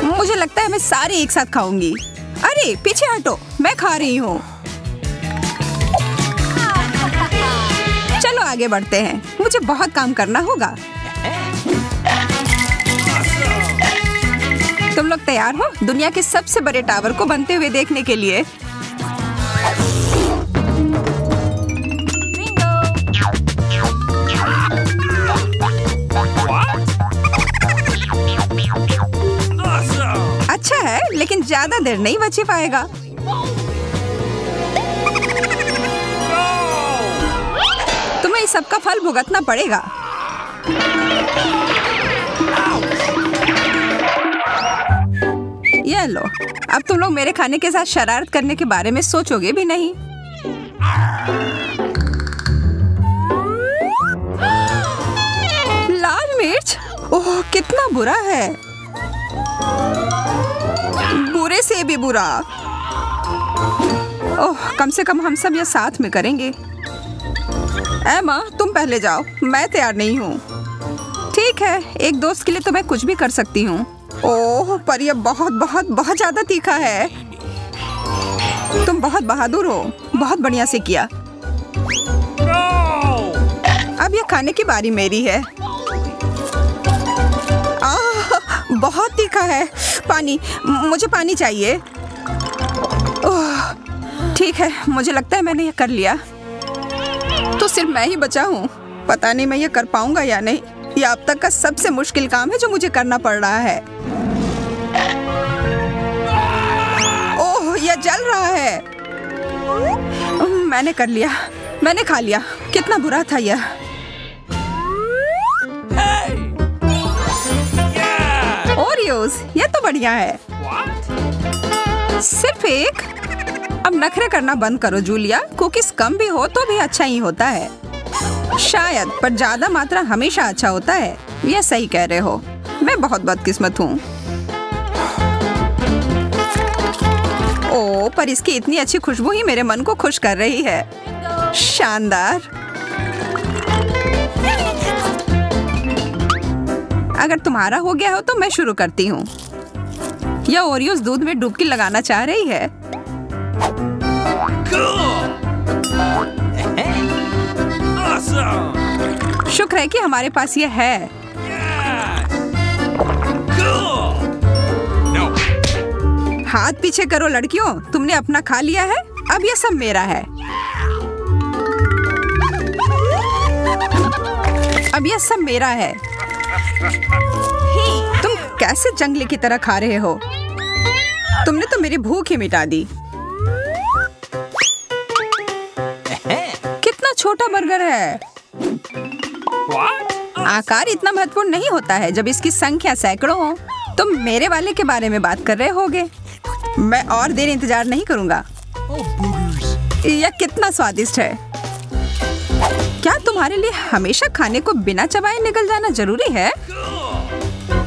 मुझे लगता है मैं सारे एक साथ खाऊंगी। अरे पीछे हटो, मैं खा रही हूँ। चलो आगे बढ़ते हैं। मुझे बहुत काम करना होगा। तुम लोग तैयार हो दुनिया के सबसे बड़े टावर को बनते हुए देखने के लिए? अच्छा है, लेकिन ज्यादा देर नहीं बच पाएगा। तुम्हें इस सब का फल भुगतना पड़ेगा। ये लो। अब तुम लोग मेरे खाने के साथ शरारत करने के बारे में सोचोगे भी नहीं। लाल मिर्च? ओह, कितना बुरा है। बुरे से भी बुरा। ओह, कम से कम हम सब यह साथ में करेंगे। एमा, तुम पहले जाओ। मैं तैयार नहीं हूँ। ठीक है, एक दोस्त के लिए तो मैं कुछ भी कर सकती हूँ। ओह, पर यह बहुत बहुत बहुत ज्यादा तीखा है। तुम बहुत बहादुर हो। बहुत बढ़िया से किया। अब यह खाने की बारी मेरी है। बहुत तीखा है। पानी, मुझे पानी चाहिए। ओह, ठीक है, मुझे लगता है मैंने यह कर लिया। तो सिर्फ मैं ही बचा हूँ। पता नहीं मैं ये कर पाऊंगा या नहीं। यह अब तक का सबसे मुश्किल काम है जो मुझे करना पड़ रहा है। ओह, यह जल रहा है। मैंने कर लिया। मैंने खा लिया। कितना बुरा था यह। ओरियोस, यह तो बढ़िया है। सिर्फ एक। अब नखरे करना बंद करो जूलिया। कुकीज कम भी हो तो भी अच्छा ही होता है। शायद, पर ज्यादा मात्रा हमेशा अच्छा होता है। यह सही कह रहे हो। मैं बहुत बदकिस्मत हूँ। ओह, पर इसकी इतनी अच्छी खुशबू ही मेरे मन को खुश कर रही है। शानदार। अगर तुम्हारा हो गया हो तो मैं शुरू करती हूँ। यह ओरियोस दूध में डुबकी लगाना चाह रही है। शुक्र है कि हमारे पास यह है। हाथ पीछे करो लड़कियों। तुमने अपना खा लिया है। अब यह सब मेरा है। अब यह सब मेरा है। तुम कैसे जंगली की तरह खा रहे हो? तुमने तो मेरी भूख ही मिटा दी। कितना छोटा बर्गर है। आकार इतना महत्वपूर्ण नहीं होता है जब इसकी संख्या सैकड़ों हो। तुम मेरे वाले के बारे में बात कर रहे होगे। मैं और देर इंतजार नहीं करूंगा। यह कितना स्वादिष्ट है। क्या तुम्हारे लिए हमेशा खाने को बिना चबाए निकल जाना जरूरी है?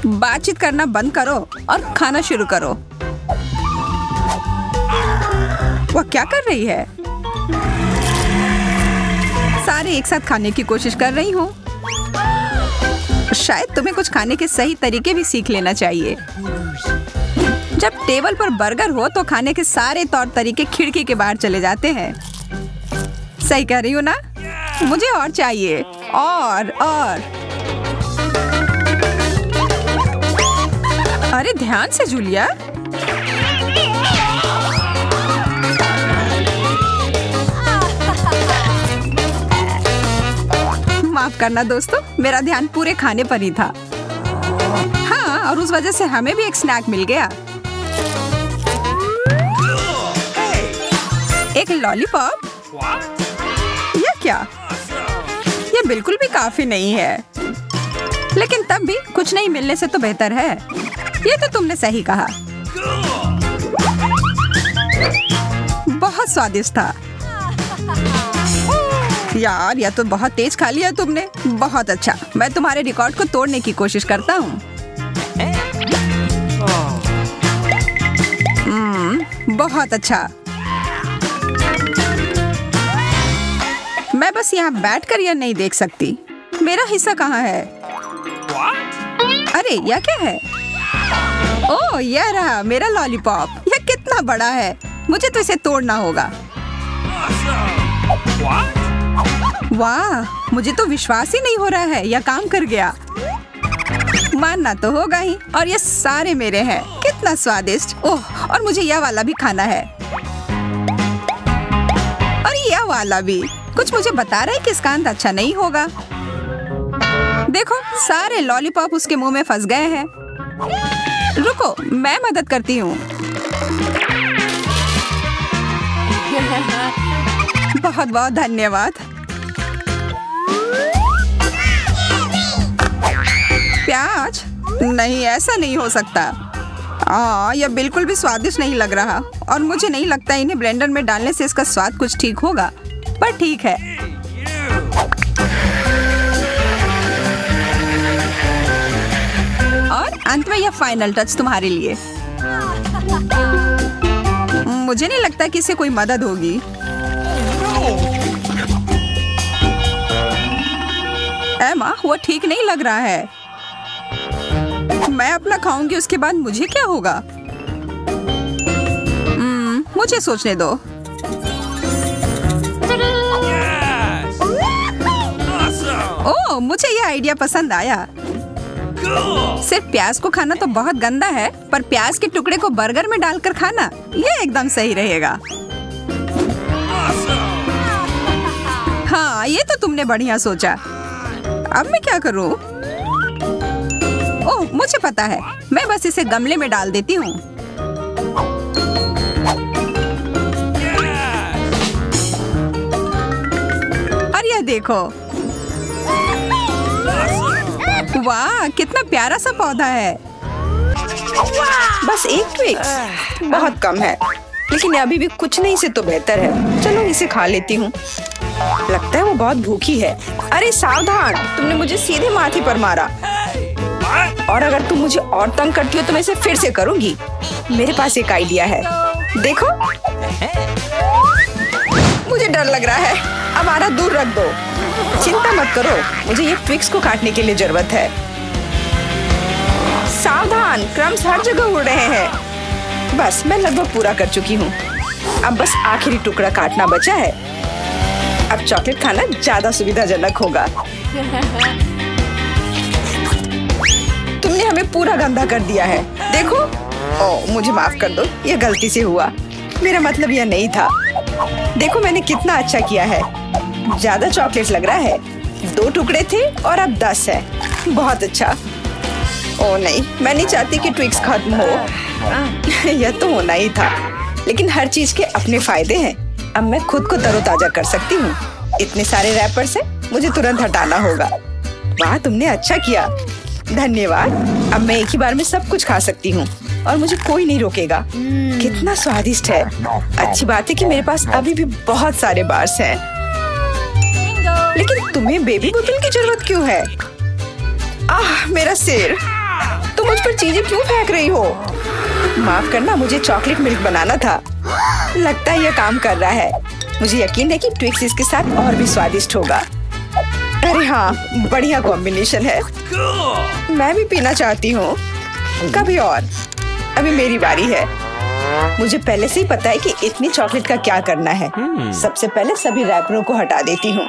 बातचीत करना बंद करो और खाना शुरू करो। वह क्या कर रही है? सारे एक साथ खाने की कोशिश कर रही हूँ। शायद तुम्हें कुछ खाने के सही तरीके भी सीख लेना चाहिए। जब टेबल पर बर्गर हो तो खाने के सारे तौर तरीके खिड़की के बाहर चले जाते हैं। सही कह रही हूँ ना? मुझे और चाहिए। और अरे ध्यान से जूलिया। माफ करना दोस्तों, मेरा ध्यान पूरे खाने पर ही था। हाँ, और उस वजह से हमें भी एक स्नैक मिल गया। एक लॉलीपॉप? यह क्या? यह बिल्कुल भी काफी नहीं है, लेकिन तब भी कुछ नहीं मिलने से तो बेहतर है। ये तो तुमने सही कहा। बहुत स्वादिष्ट था यार। यह तो बहुत तेज खा लिया तुमने। बहुत अच्छा। मैं तुम्हारे रिकॉर्ड को तोड़ने की कोशिश करता हूँ। बहुत अच्छा। मैं बस यहाँ बैठकर यह नहीं देख सकती। मेरा हिस्सा कहाँ है? अरे यह क्या है? ओह, यह रहा मेरा लॉलीपॉप। यह कितना बड़ा है। मुझे तो इसे तोड़ना होगा। वाह, मुझे तो विश्वास ही नहीं हो रहा है यह काम कर गया। मानना तो होगा ही। और ये सारे मेरे हैं। कितना स्वादिष्ट। ओह, और मुझे यह वाला भी खाना है। और यह वाला भी। कुछ मुझे बता रहा है कि इसका अंत अच्छा नहीं होगा। देखो, सारे लॉलीपॉप उसके मुंह में फंस गए हैं। रुको, मैं मदद करती हूँ। बहुत बहुत धन्यवाद। प्याज? नहीं, ऐसा नहीं हो सकता। यह बिल्कुल भी स्वादिष्ट नहीं लग रहा। और मुझे नहीं लगता इन्हें ब्लेंडर में डालने से इसका स्वाद कुछ ठीक होगा। पर ठीक है। और अंत में यह फाइनल टच तुम्हारे लिए। मुझे नहीं लगता कि इससे कोई मदद होगी। एमा, वो ठीक नहीं लग रहा है। मैं अपना खाऊंगी, उसके बाद मुझे क्या होगा? मुझे सोचने दो। ओह, मुझे यह आइडिया पसंद आया। सिर्फ प्याज को खाना तो बहुत गंदा है, पर प्याज के टुकड़े को बर्गर में डालकर खाना यह एकदम सही रहेगा। हाँ, ये तो तुमने बढ़िया सोचा। अब मैं क्या करूं? ओह, मुझे पता है। मैं बस इसे गमले में डाल देती हूँ। और यह देखो। वाह, कितना प्यारा सा पौधा है। बस एक ट्विक्स बहुत कम है, लेकिन अभी भी कुछ नहीं से तो बेहतर है। चलो इसे खा लेती हूँ। लगता है वो बहुत भूखी है। अरे सावधान, तुमने मुझे सीधे माथे पर मारा। और अगर तुम मुझे और तंग करती हो तो मैं इसे फिर से करूंगी। मेरे पास एक आइडिया है। देखो, मुझे डर लग रहा है। अब आरा दूर रख दो। चिंता मत करो, मुझे ये ट्विक्स को काटने के लिए जरूरत है। सावधान, क्रम्स हर जगह उड़ रहे हैं। बस मैं लगभग पूरा कर चुकी हूँ। अब बस आखिरी टुकड़ा काटना बचा है। अब चॉकलेट खाना ज्यादा सुविधाजनक होगा। तुमने हमें पूरा गंदा कर दिया है। देखो। ओह, मुझे माफ कर दो, ये गलती से हुआ। मेरा मतलब यह नहीं था। देखो मैंने कितना अच्छा किया है। ज्यादा चॉकलेट लग रहा है। 2 टुकड़े थे और अब 10 है। बहुत अच्छा। ओ नहीं, मैं नहीं चाहती कि ट्विक्स खत्म हो। यह तो होना ही था, लेकिन हर चीज के अपने फायदे हैं। अब मैं खुद को तरोताजा कर सकती हूँ। इतने सारे रैपर्स हैं, मुझे तुरंत हटाना होगा। वाह, तुमने अच्छा किया, धन्यवाद। अब मैं एक ही बार में सब कुछ खा सकती हूँ और मुझे कोई नहीं रोकेगा। कितना स्वादिष्ट है। अच्छी बात है कि मेरे पास अभी भी बहुत सारे बार्स हैं। लेकिन तुम्हें बेबी बोतल की जरूरत क्यों है? आह, मेरा सिर। तुम मुझ पर चीजें क्यों फेंक रही हो? माफ करना, मुझे चॉकलेट मिल्क बनाना था। लगता है यह काम कर रहा है। मुझे यकीन है कि ट्विक्स इसके साथ और भी स्वादिष्ट होगा। अरे हाँ, बढ़िया कॉम्बिनेशन है। मैं भी पीना चाहती हूँ, कभी और। अभी मेरी बारी है। मुझे पहले से ही पता है कि इतनी चॉकलेट का क्या करना है। सबसे पहले सभी रैपरों को हटा देती हूँ।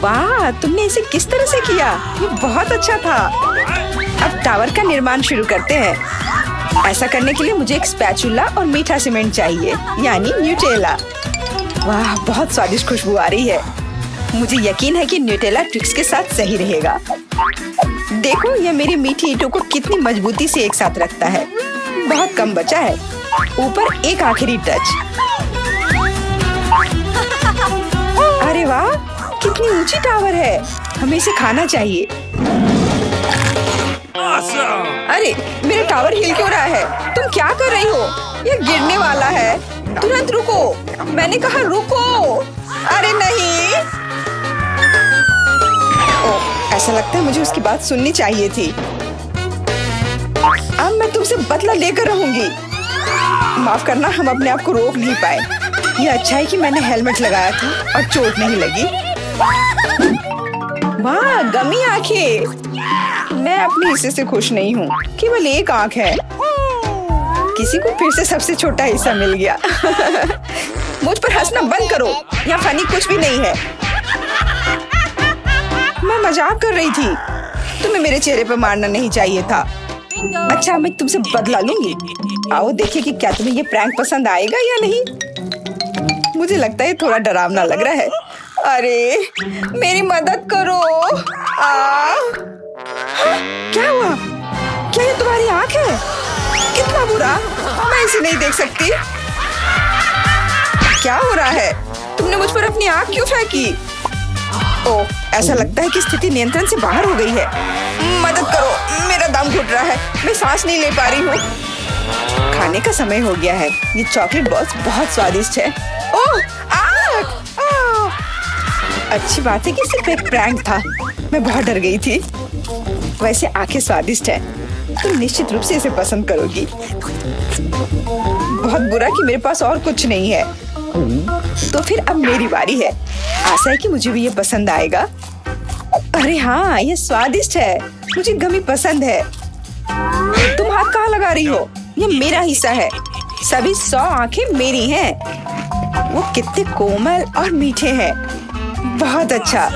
वाह, तुमने इसे किस तरह से किया? ये बहुत अच्छा था। अब टावर का निर्माण शुरू करते हैं। ऐसा करने के लिए मुझे एक स्पैचुला और मीठा सीमेंट चाहिए, यानी न्यूटेला। वाह, बहुत स्वादिष्ट खुशबू आ रही है। मुझे यकीन है कि न्यूटेला ट्विक्स के साथ सही रहेगा। देखो, यह मेरी मीठी ईंटों को कितनी मजबूती से एक साथ रखता है। बहुत कम बचा है। ऊपर एक आखिरी टच। अरे वाह, कितनी ऊंची टावर है। हमें इसे खाना चाहिए। अरे, मेरा टावर हिल क्यों रहा है? तुम क्या कर रही हो? यह गिरने वाला है। तुरंत रुको, मैंने कहा रुको। अरे नहीं। ओह, ऐसा लगता है मुझे उसकी बात सुननी चाहिए थी। अब मैं तुमसे बदला लेकर रहूंगी। माफ करना, हम अपने आप को रोक नहीं पाए। यह अच्छा है कि मैंने हेलमेट लगाया था और चोट नहीं लगी। वाह, गमी आंखें। मैं अपने हिस्से से खुश नहीं हूँ। केवल एक आंख है। किसी को फिर से सबसे छोटा हिस्सा मिल गया। मुझ पर हंसना बंद करो। यहाँ फनी कुछ भी नहीं है। मैं मजाक कर रही थी। तुम्हें मेरे चेहरे पर मारना नहीं चाहिए था। अच्छा, मैं तुमसे बदला लूंगी। आओ देखिए कि क्या तुम्हें ये प्रैंक पसंद आएगा या नहीं। मुझे लगता है थोड़ा डरावना लग रहा है। अरे, मेरी मदद करो। क्या हुआ? क्या ये तुम्हारी आंख है? कितना बुरा। मैं इसे नहीं देख सकती। क्या हो रहा है? तुमने मुझ पर अपनी आंख क्यों फेंकी? ओह, ऐसा लगता है कि स्थिति नियंत्रण से बाहर हो गई है। मदद करो, मेरा दम घुट रहा है। मैं सांस नहीं ले पा रही हूँ। खाने का समय हो गया है। ये चॉकलेट बॉल्स बहुत स्वादिष्ट है। ओह, अच्छी बात है कि सिर्फ एक प्रैंक था। मैं बहुत डर गई थी। वैसे आंखें स्वादिष्ट है। तुम निश्चित रूप से इसे पसंद करोगी। बहुत बुरा कि मेरे पास और कुछ नहीं है। तो फिर अब मेरी बारी है। आशा है कि मुझे भी ये पसंद आएगा। अरे हाँ, ये स्वादिष्ट है। मुझे गमी पसंद है। तुम हाथ कहाँ लगा रही हो? ये मेरा हिस्सा है। सभी 100 आंखें मेरी हैं। वो कितने कोमल और मीठे हैं। बहुत अच्छा,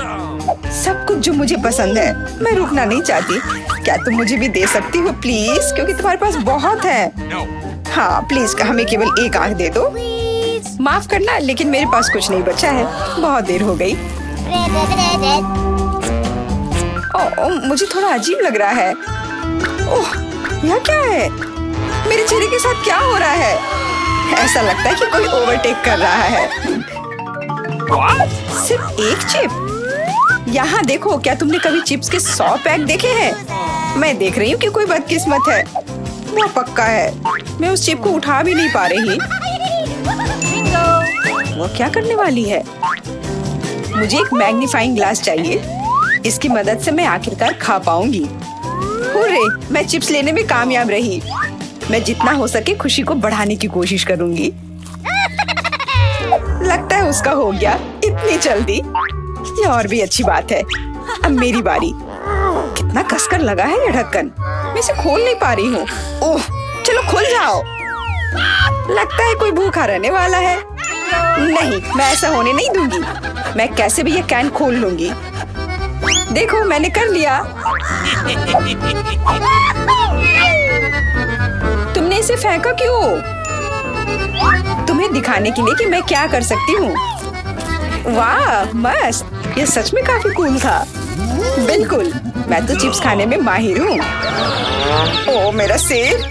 सब कुछ जो मुझे पसंद है। मैं रुकना नहीं चाहती। क्या तुम मुझे भी दे सकती हो प्लीज? क्योंकि तुम्हारे पास बहुत है। हाँ प्लीज, हमें केवल एक आंख दे दो। माफ करना, लेकिन मेरे पास कुछ नहीं बचा है। बहुत देर हो गई। ओह, मुझे थोड़ा अजीब लग रहा है। ओह, यह क्या है? मेरे चेहरे के साथ क्या हो रहा है? ऐसा लगता है कि कोई ओवरटेक कर रहा है। सिर्फ एक चिप? यहाँ देखो, क्या तुमने कभी चिप्स के 100 पैक देखे हैं? मैं देख रही हूँ कि कोई बदकिस्मत है। वो पक्का है। मैं उस चिप को उठा भी नहीं पा रही। वो क्या करने वाली है? मुझे एक मैग्नीफाइंग ग्लास चाहिए। इसकी मदद से मैं आखिरकार खा पाऊंगी। हुर्रे, मैं चिप्स लेने में कामयाब रही। मैं जितना हो सके खुशी को बढ़ाने की कोशिश करूंगी। लगता है उसका हो गया इतनी जल्दी। ये और भी अच्छी बात है। अब मेरी बारी। कितना कसकर लगा है ये ढक्कन। मैं इसे खोल नहीं पा रही हूँ। ओह, चलो खुल जाओ। लगता है कोई भूखा रहने वाला है। नहीं, मैं ऐसा होने नहीं दूंगी। मैं कैसे भी ये कैन खोल लूंगी। देखो, मैंने कर लिया। तुमने इसे फेंका क्यों? तुम्हें तुम्हें दिखाने के लिए कि मैं क्या कर सकती हूँ। वाह मस्त, ये सच में काफी कूल था। बिल्कुल, मैं तो चिप्स खाने में माहिर हूँ। ओह मेरा सिर,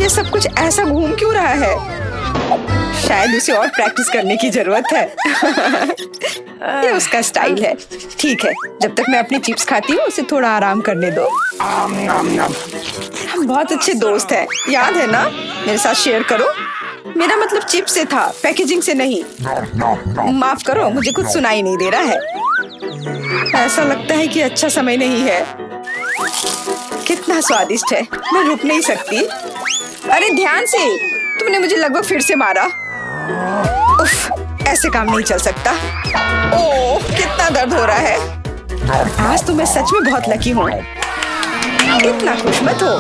ये सब कुछ ऐसा घूम क्यों रहा है? शायद उसे और प्रैक्टिस करने की जरूरत है। ये उसका स्टाइल है। ठीक है, जब तक मैं अपनी चिप्स खाती हूँ उसे थोड़ा आराम करने दो। हम बहुत अच्छे दोस्त हैं, याद है ना? मेरे साथ शेयर करो। मेरा मतलब चिप्स से था, पैकेजिंग से नहीं। माफ करो, मुझे कुछ सुनाई नहीं दे रहा है। ऐसा लगता है कि अच्छा समय नहीं है। कितना स्वादिष्ट है, मैं रुक नहीं सकती। अरे ध्यान से, तुमने मुझे लगभग फिर से मारा। उफ, ऐसे काम नहीं चल सकता। ओह कितना दर्द हो रहा है। आज तो मैं सच में बहुत लकी हूँ। इतना खुश मत हो।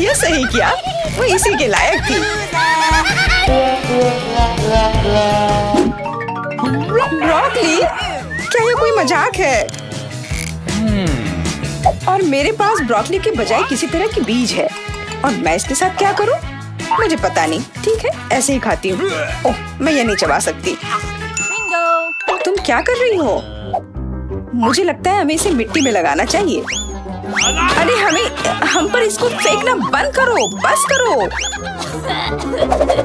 ये सही किया, वो इसी के लायक थी। ब्रोकली, क्या ये कोई मजाक है? और मेरे पास ब्रोकली के बजाय किसी तरह की बीज है, और मैं इसके साथ क्या करूं? मुझे पता नहीं। ठीक है, ऐसे ही खाती हूँ। ओह, मैं ये नहीं चबा सकती। तुम क्या कर रही हो? मुझे लगता है हमें इसे मिट्टी में लगाना चाहिए। अरे हम पर इसको फेंकना बंद करो, बस करो।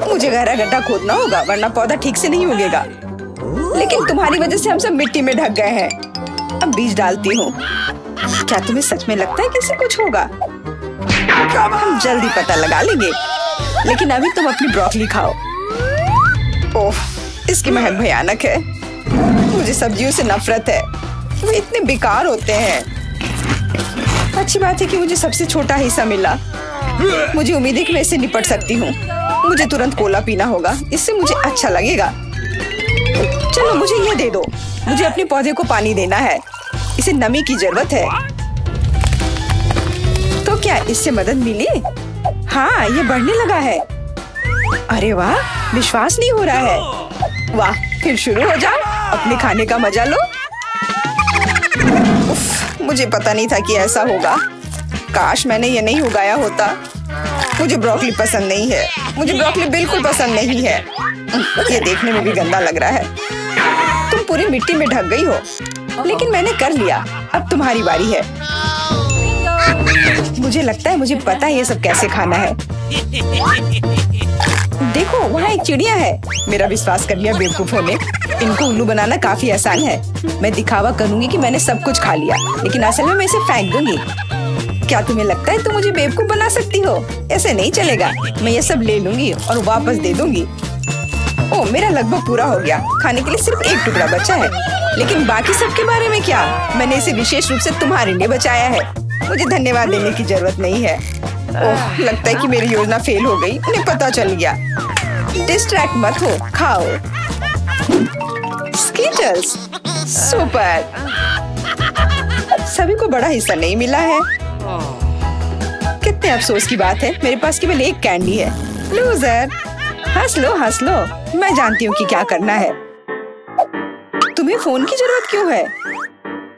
मुझे गहरा गड्ढा खोदना होगा, वरना पौधा ठीक से नहीं उगेगा। लेकिन तुम्हारी वजह से हम सब मिट्टी में ढक गए हैं। अब बीज डालती हूँ। क्या तुम्हें सच में लगता है कि इससे कुछ होगा? हम जल्दी पता लगा लेंगे। लेकिन अभी तुम अपनी ब्रोकली खाओ। ओह, इसकी महक भयानक है। मुझे सब्जियों से नफरत है, वो इतने बेकार होते हैं। अच्छी बात है कि मुझे सबसे छोटा हिस्सा मिला। मुझे उम्मीद है कि मैं इससे निपट सकती हूँ। मुझे तुरंत कोला पीना होगा, इससे मुझे अच्छा लगेगा। चलो मुझे ये दे दो। मुझे अपने पौधे को पानी देना है, इसे नमी की जरूरत है। तो क्या इससे मदद मिली? हाँ, ये बढ़ने लगा है। अरे वाह, विश्वास नहीं हो रहा है। वाह, फिर शुरू हो जाओ, अपने खाने का मजा लो। उफ, मुझे पता नहीं था कि ऐसा होगा। काश मैंने ये नहीं उगाया होता। मुझे ब्रोकली पसंद नहीं है। मुझे ब्रोकली बिल्कुल पसंद नहीं है। ये देखने में भी गंदा लग रहा है। तुम पूरी मिट्टी में ढक गई हो, लेकिन मैंने कर लिया। अब तुम्हारी बारी है। मुझे लगता है मुझे पता है ये सब कैसे खाना है। देखो, वहाँ एक चिड़िया है। मेरा विश्वास कर लिया बेवकूफों ने। इनको उल्लू बनाना काफी आसान है। मैं दिखावा करूंगी कि मैंने सब कुछ खा लिया, लेकिन असल में मैं इसे फेंक दूंगी। क्या तुम्हें लगता है तुम मुझे बेवकूफ बना सकती हो? ऐसे नहीं चलेगा। मैं ये सब ले लूंगी और वापस दे दूंगी। ओह, मेरा लगभग पूरा हो गया। खाने के लिए सिर्फ एक टुकड़ा बचा है। लेकिन बाकी सब के बारे में क्या? मैंने इसे विशेष रूप से तुम्हारे लिए बचाया है। मुझे धन्यवाद देने की जरूरत नहीं है। ओह, लगता है कि मेरी योजना फेल हो गई। उन्हें पता चल गया। डिस्ट्रैक्ट मत हो, खाओ। Skittles, super. सभी को बड़ा हिस्सा नहीं मिला है। कितने अफसोस की बात है, मेरे पास केवल एक कैंडी है। लूजर, हंस लो हंस लो। मैं जानती हूँ कि क्या करना है। तुम्हें फोन की जरूरत क्यों है?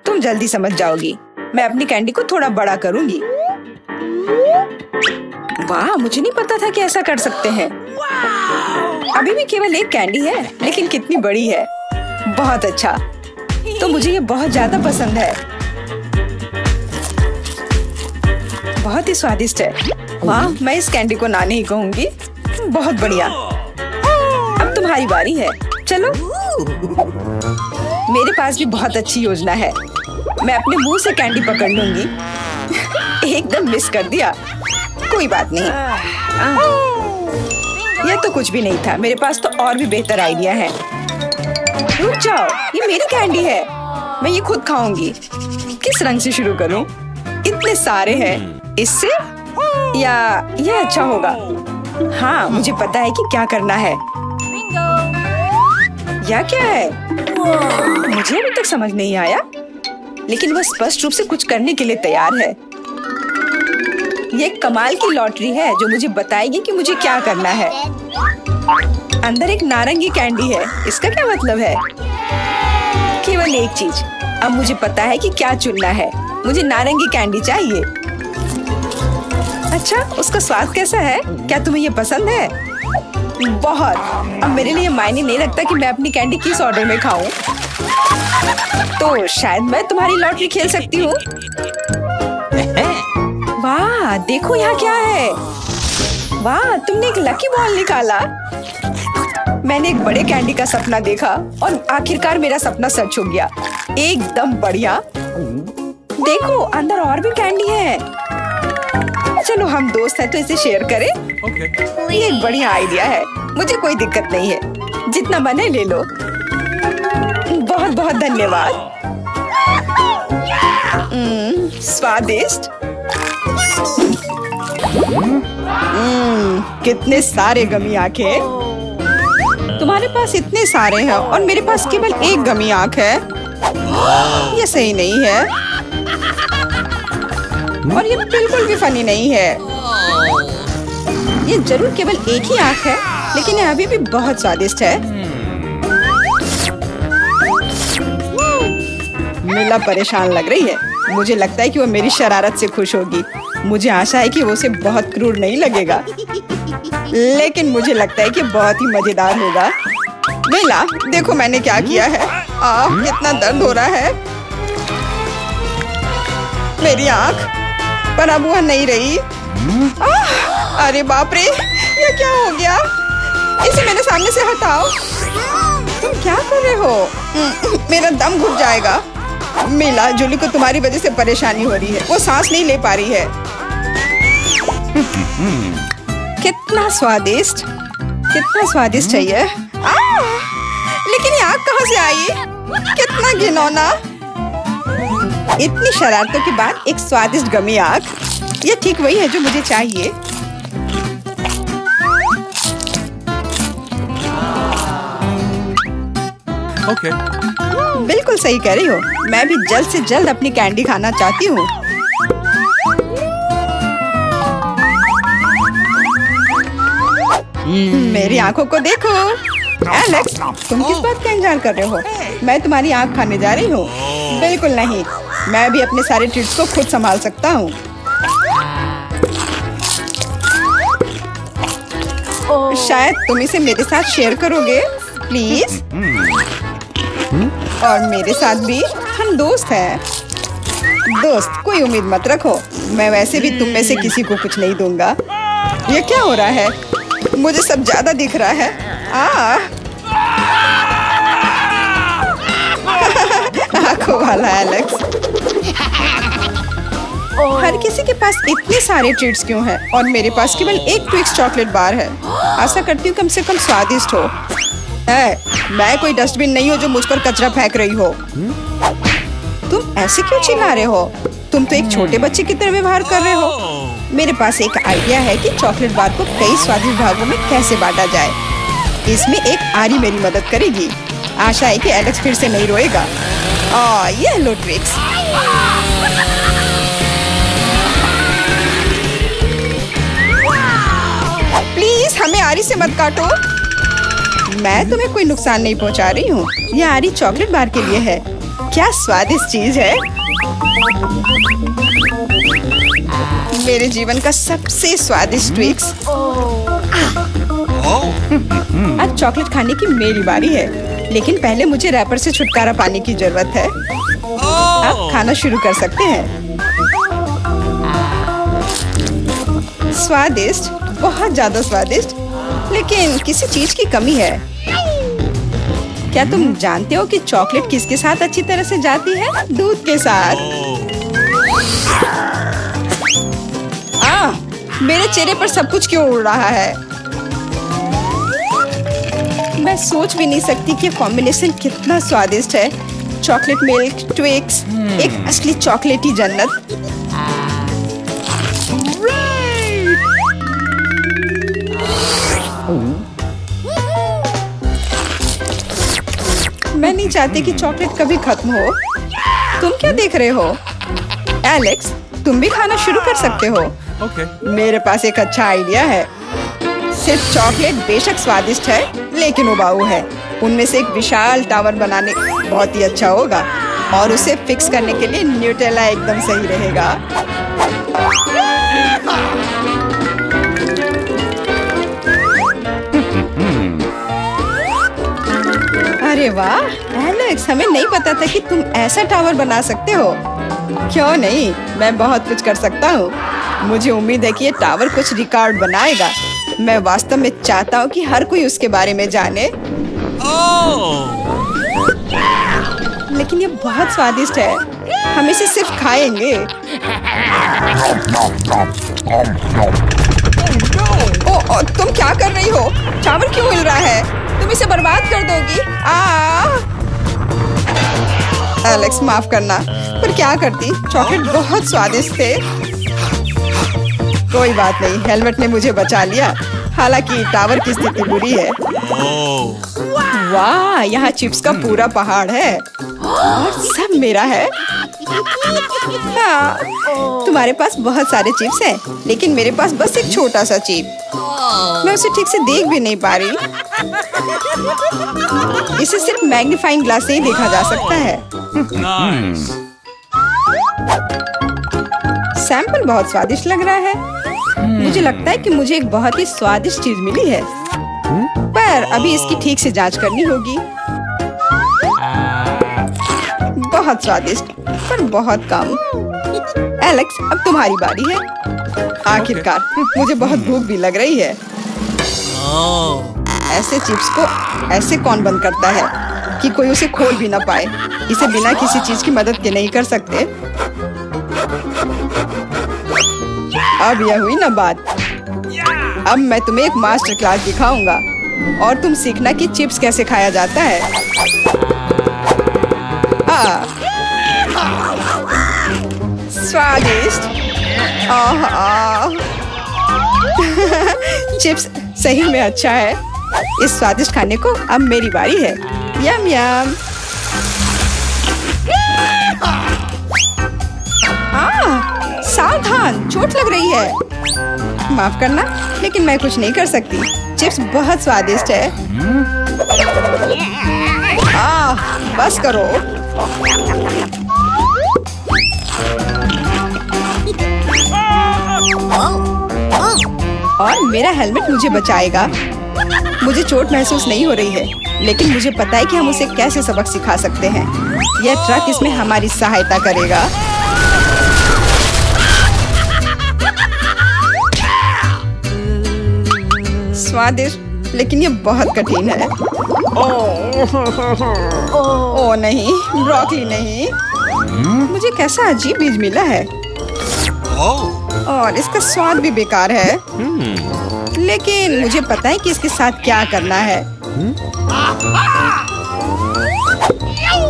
तुम जल्दी समझ जाओगी। मैं अपनी कैंडी को थोड़ा बड़ा करूंगी। वाह, मुझे नहीं पता था कि ऐसा कर सकते हैं। अभी भी केवल एक कैंडी है, लेकिन कितनी बड़ी है। बहुत अच्छा, तो मुझे ये बहुत ज्यादा पसंद है। बहुत ही स्वादिष्ट है। वाह, मैं इस कैंडी को ना नहीं कहूंगी। बहुत बढ़िया। अब तुम्हारी बारी है। चलो, मेरे पास भी बहुत अच्छी योजना है। मैं अपने मुंह से कैंडी पकड़ लूंगी। एकदम मिस कर दिया। कोई बात नहीं। यह तो कुछ भी नहीं था। मेरे पास तो और भी बेहतर आइडिया है। रुक जाओ, ये मेरी कैंडी है। मैं ये खुद खाऊंगी। किस रंग से शुरू करूं? इतने सारे हैं। इससे या यह अच्छा होगा? हाँ, मुझे पता है कि क्या करना है। यह क्या है? मुझे अभी तक समझ नहीं आया, लेकिन वह स्पष्ट रूप से कुछ करने के लिए तैयार है। ये एक कमाल की लॉटरी है जो मुझे बताएगी कि मुझे क्या करना है। अंदर एक नारंगी कैंडी है। इसका क्या मतलब है? केवल एक चीज। अब मुझे पता है कि क्या चुनना है। मुझे नारंगी कैंडी चाहिए। अच्छा, उसका स्वाद कैसा है? क्या तुम्हें ये पसंद है? बहुत। अब मेरे लिए मायने नहीं रखता कि मैं अपनी कैंडी किस ऑर्डर में खाऊं। तो शायद मैं तुम्हारी लॉटरी खेल सकती हूँ। वाह, देखो यहाँ क्या है। वाह, तुमने एक लकी बॉल निकाला। मैंने एक बड़े कैंडी का सपना देखा और आखिरकार मेरा सपना सच हो गया। एकदम बढ़िया। देखो, अंदर और भी कैंडी है। चलो, हम दोस्त हैं तो इसे शेयर करें। Okay. ये एक बढ़िया आइडिया है। मुझे कोई दिक्कत नहीं है। जितना बने ले लो। बहुत बहुत धन्यवाद। स्वादिष्ट। कितने सारे गमी आंखें। तुम्हारे पास इतने सारे हैं और मेरे पास केवल एक गमी आंख है। ये सही नहीं है और ये बिल्कुल भी फनी नहीं है। ये जरूर केवल एक ही आंख है, लेकिन ये अभी भी बहुत स्वादिष्ट है। मिला परेशान लग रही है। मुझे लगता है कि वो मेरी शरारत से खुश होगी। मुझे आशा है कि वो उसे बहुत क्रूर नहीं लगेगा, लेकिन मुझे लगता है कि बहुत ही मजेदार होगा। मिला, देखो मैंने क्या किया है। कितना दर्द हो रहा है। मेरी आंख, पर अब वह नहीं रही। अरे बाप रे, ये क्या हो गया? इसे मेरे सामने से हटाओ। तुम क्या कर रहे हो? मेरा दम घुट जाएगा। मिला, जूली को तुम्हारी वजह से परेशानी हो रही है। वो सांस नहीं ले पा रही है। कितना स्वादिष्ट, कितना स्वादिष्ट है ये। लेकिन ये आग कहाँ से आई? कितना घिनौना। इतनी शरारतों के बाद एक स्वादिष्ट गमी आग। ये ठीक वही है जो मुझे चाहिए। Okay. बिल्कुल सही कह रही हो। मैं भी जल्द से जल्द अपनी कैंडी खाना चाहती हूँ। मेरी आंखों को देखो। एलेक्स, तुम किस बात का इंतजार कर रहे हो? मैं तुम्हारी आंख खाने जा रही हूँ। बिल्कुल नहीं, मैं भी अपने सारे ट्रीट्स को खुद संभाल सकता हूँ। शायद तुम इसे मेरे साथ शेयर करोगे, प्लीज। और मेरे साथ भी। हम दोस्त हैं। दोस्त, कोई उम्मीद मत रखो। मैं वैसे भी तुम में से किसी को कुछ नहीं दूंगा। ये क्या हो रहा है? मुझे सब ज्यादा दिख रहा है। आंखों वाला एलेक्स। हर किसी के पास इतने सारे ट्रीट्स क्यों हैं और मेरे पास केवल एक ट्विक्स चॉकलेट बार है। आशा करती हूँ कम से कम स्वादिष्ट हो। मैं कोई डस्टबिन नहीं हूँ जो मुझ पर कचरा फेंक रही हो। तुम ऐसे क्यों चिल्ला रहे हो? तुम तो एक छोटे बच्चे की तरह व्यवहार कर रहे हो। मेरे पास एक आइडिया है कि चॉकलेट बार को कई स्वादिष्ट भागों में कैसे बांटा जाए। इसमें एक आरी मेरी मदद करेगी। आशा है कि एलेक्स फिर से नहीं रोएगा। ये लो ट्विक्स। प्लीज हमें आरी से मत काटो। मैं तुम्हें कोई नुकसान नहीं पहुंचा रही हूँ। यह आरी चॉकलेट बार के लिए है। क्या स्वादिष्ट चीज है। मेरे जीवन का सबसे स्वादिष्ट ट्विक्स। आज चॉकलेट खाने की मेरी बारी है, लेकिन पहले मुझे रैपर से छुटकारा पाने की जरूरत है। आप खाना शुरू कर सकते हैं। स्वादिष्ट, बहुत ज्यादा स्वादिष्ट, लेकिन किसी चीज की कमी है। क्या तुम जानते हो कि चॉकलेट किसके साथ अच्छी तरह से जाती है? दूध के साथ। मेरे चेहरे पर सब कुछ क्यों उड़ रहा है? मैं सोच भी नहीं सकती कि कॉम्बिनेशन कितना स्वादिष्ट है। चॉकलेट मिल्क ट्विक्स, एक असली चॉकलेटी जन्नत। मैं नहीं चाहती कि चॉकलेट कभी खत्म हो। तुम क्या देख रहे हो? एलेक्स, तुम भी खाना शुरू कर सकते हो। Okay. मेरे पास एक अच्छा आइडिया है। सिर्फ चॉकलेट बेशक स्वादिष्ट है, लेकिन उबाऊ है। उनमें से एक विशाल टावर बनाने बहुत ही अच्छा होगा, और उसे फिक्स करने के लिए न्यूटेला एकदम सही रहेगा। वाह एलेक्स, हमें नहीं पता था कि तुम ऐसा टावर बना सकते हो। क्यों नहीं, मैं बहुत कुछ कर सकता हूँ। मुझे उम्मीद है कि ये टावर कुछ रिकॉर्ड बनाएगा। मैं वास्तव में चाहता हूँ कि हर कोई उसके बारे में जाने। लेकिन ये बहुत स्वादिष्ट है, हम इसे सिर्फ खाएंगे। ओ, तुम क्या कर रही हो? टावर क्यों हिल रहा है? तुम इसे बर्बाद कर दोगी। एलेक्स माफ करना, पर क्या करती, चॉकलेट बहुत स्वादिष्ट थे। कोई बात नहीं, हेलमेट ने मुझे बचा लिया। हालांकि टावर की स्थिति बुरी है। वाह, यहाँ चिप्स का पूरा पहाड़ है और सब मेरा है। हाँ, तुम्हारे पास बहुत सारे चिप्स हैं, लेकिन मेरे पास बस एक छोटा सा चिप। मैं उसे ठीक से देख भी नहीं पा रही। इसे सिर्फ मैग्नीफाइंग ग्लास से ही देखा जा सकता है। सैंपल बहुत स्वादिष्ट लग रहा है। मुझे लगता है कि मुझे एक बहुत ही स्वादिष्ट चीज मिली है, पर अभी इसकी ठीक से जांच करनी होगी। बहुत स्वादिष्ट, पर बहुत कम। एलेक्स, अब तुम्हारी बारी है। आखिरकार मुझे बहुत भूख भी लग रही है। ऐसे चिप्स को ऐसे कौन बंद करता है कि कोई उसे खोल भी ना पाए? इसे बिना किसी चीज की मदद के नहीं कर सकते। अब यह हुई ना बात। अब मैं तुम्हें एक मास्टर क्लास दिखाऊंगा और तुम सीखना कि चिप्स कैसे खाया जाता है। स्वादिष्ट। चिप्स सही में अच्छा है। इस स्वादिष्ट खाने को अब मेरी बारी है। यम यम। सावधान, चोट लग रही है। माफ करना, लेकिन मैं कुछ नहीं कर सकती। चिप्स बहुत स्वादिष्ट है। बस करो। और मेरा हेलमेट मुझे बचाएगा। मुझे चोट महसूस नहीं हो रही है, लेकिन मुझे पता है कि हम उसे कैसे सबक सिखा सकते हैं। यह ट्रक इसमें हमारी सहायता करेगा। स्वादिष्ट, लेकिन ये बहुत कठिन है। ओ नहीं, ब्रोकली नहीं। मुझे कैसा अजीब बीज मिला है और इसका स्वाद भी बेकार है। लेकिन मुझे पता है कि इसके साथ क्या करना है।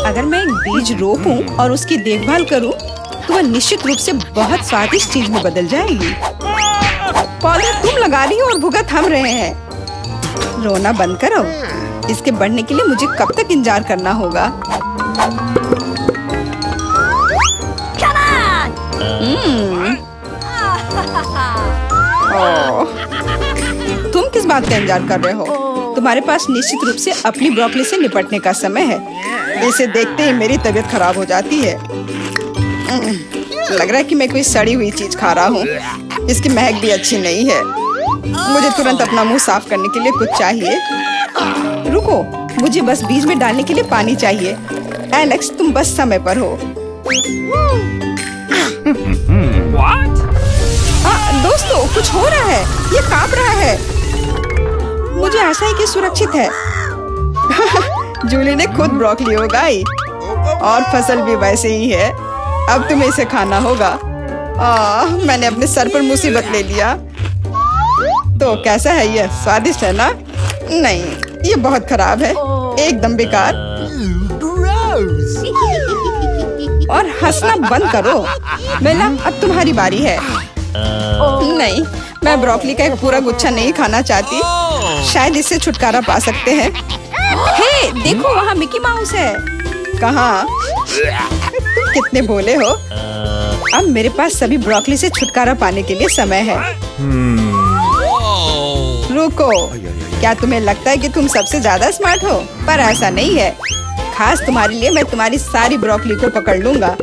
अगर मैं एक बीज रोपूं और उसकी देखभाल करूं, तो वह निश्चित रूप से बहुत स्वादिष्ट चीज में बदल जाएगी। पौधे तुम लगा रही हो और भुगत हम रहे हैं। रोना बंद करो। इसके बढ़ने के लिए मुझे कब तक इंतजार करना होगा? तुम किस बात का इंतजार कर रहे हो? तुम्हारे पास निश्चित रूप से अपनी ब्रोकली से निपटने का समय है। इसे देखते ही मेरी तबीयत खराब हो जाती है। लग रहा है कि मैं कोई सड़ी हुई चीज खा रहा हूँ। इसकी महक भी अच्छी नहीं है। मुझे तुरंत अपना मुंह साफ करने के लिए कुछ चाहिए। रुको, मुझे बस बीज में डालने के लिए पानी चाहिए। एलेक्स, तुम बस समय पर हो। दोस्तों, कुछ हो रहा है। ये कांप रहा है। मुझे आशा है कि सुरक्षित है। जूली ने खुद ब्रोकली उगाई और फसल भी वैसे ही है। अब तुम्हें इसे खाना होगा। मैंने अपने सर पर मुसीबत ले लिया। तो कैसा है ये? स्वादिष्ट है ना? नहीं, ये बहुत खराब है, एकदम बेकार। और हंसना बंद करो। बेला, अब तुम्हारी बारी है। नहीं, मैं ब्रोकली का एक पूरा गुच्छा नहीं खाना चाहती। शायद इससे छुटकारा पा सकते हैं। हे, देखो वहाँ मिकी माउस है। कहाँ? तुम कितने भोले हो। अब मेरे पास सभी ब्रोकली से छुटकारा पाने के लिए समय है। रुको, क्या तुम्हें लगता है कि तुम सबसे ज्यादा स्मार्ट हो? पर ऐसा नहीं है। खास तुम्हारे लिए मैं तुम्हारी सारी ब्रोकली को पकड़ लूंगा।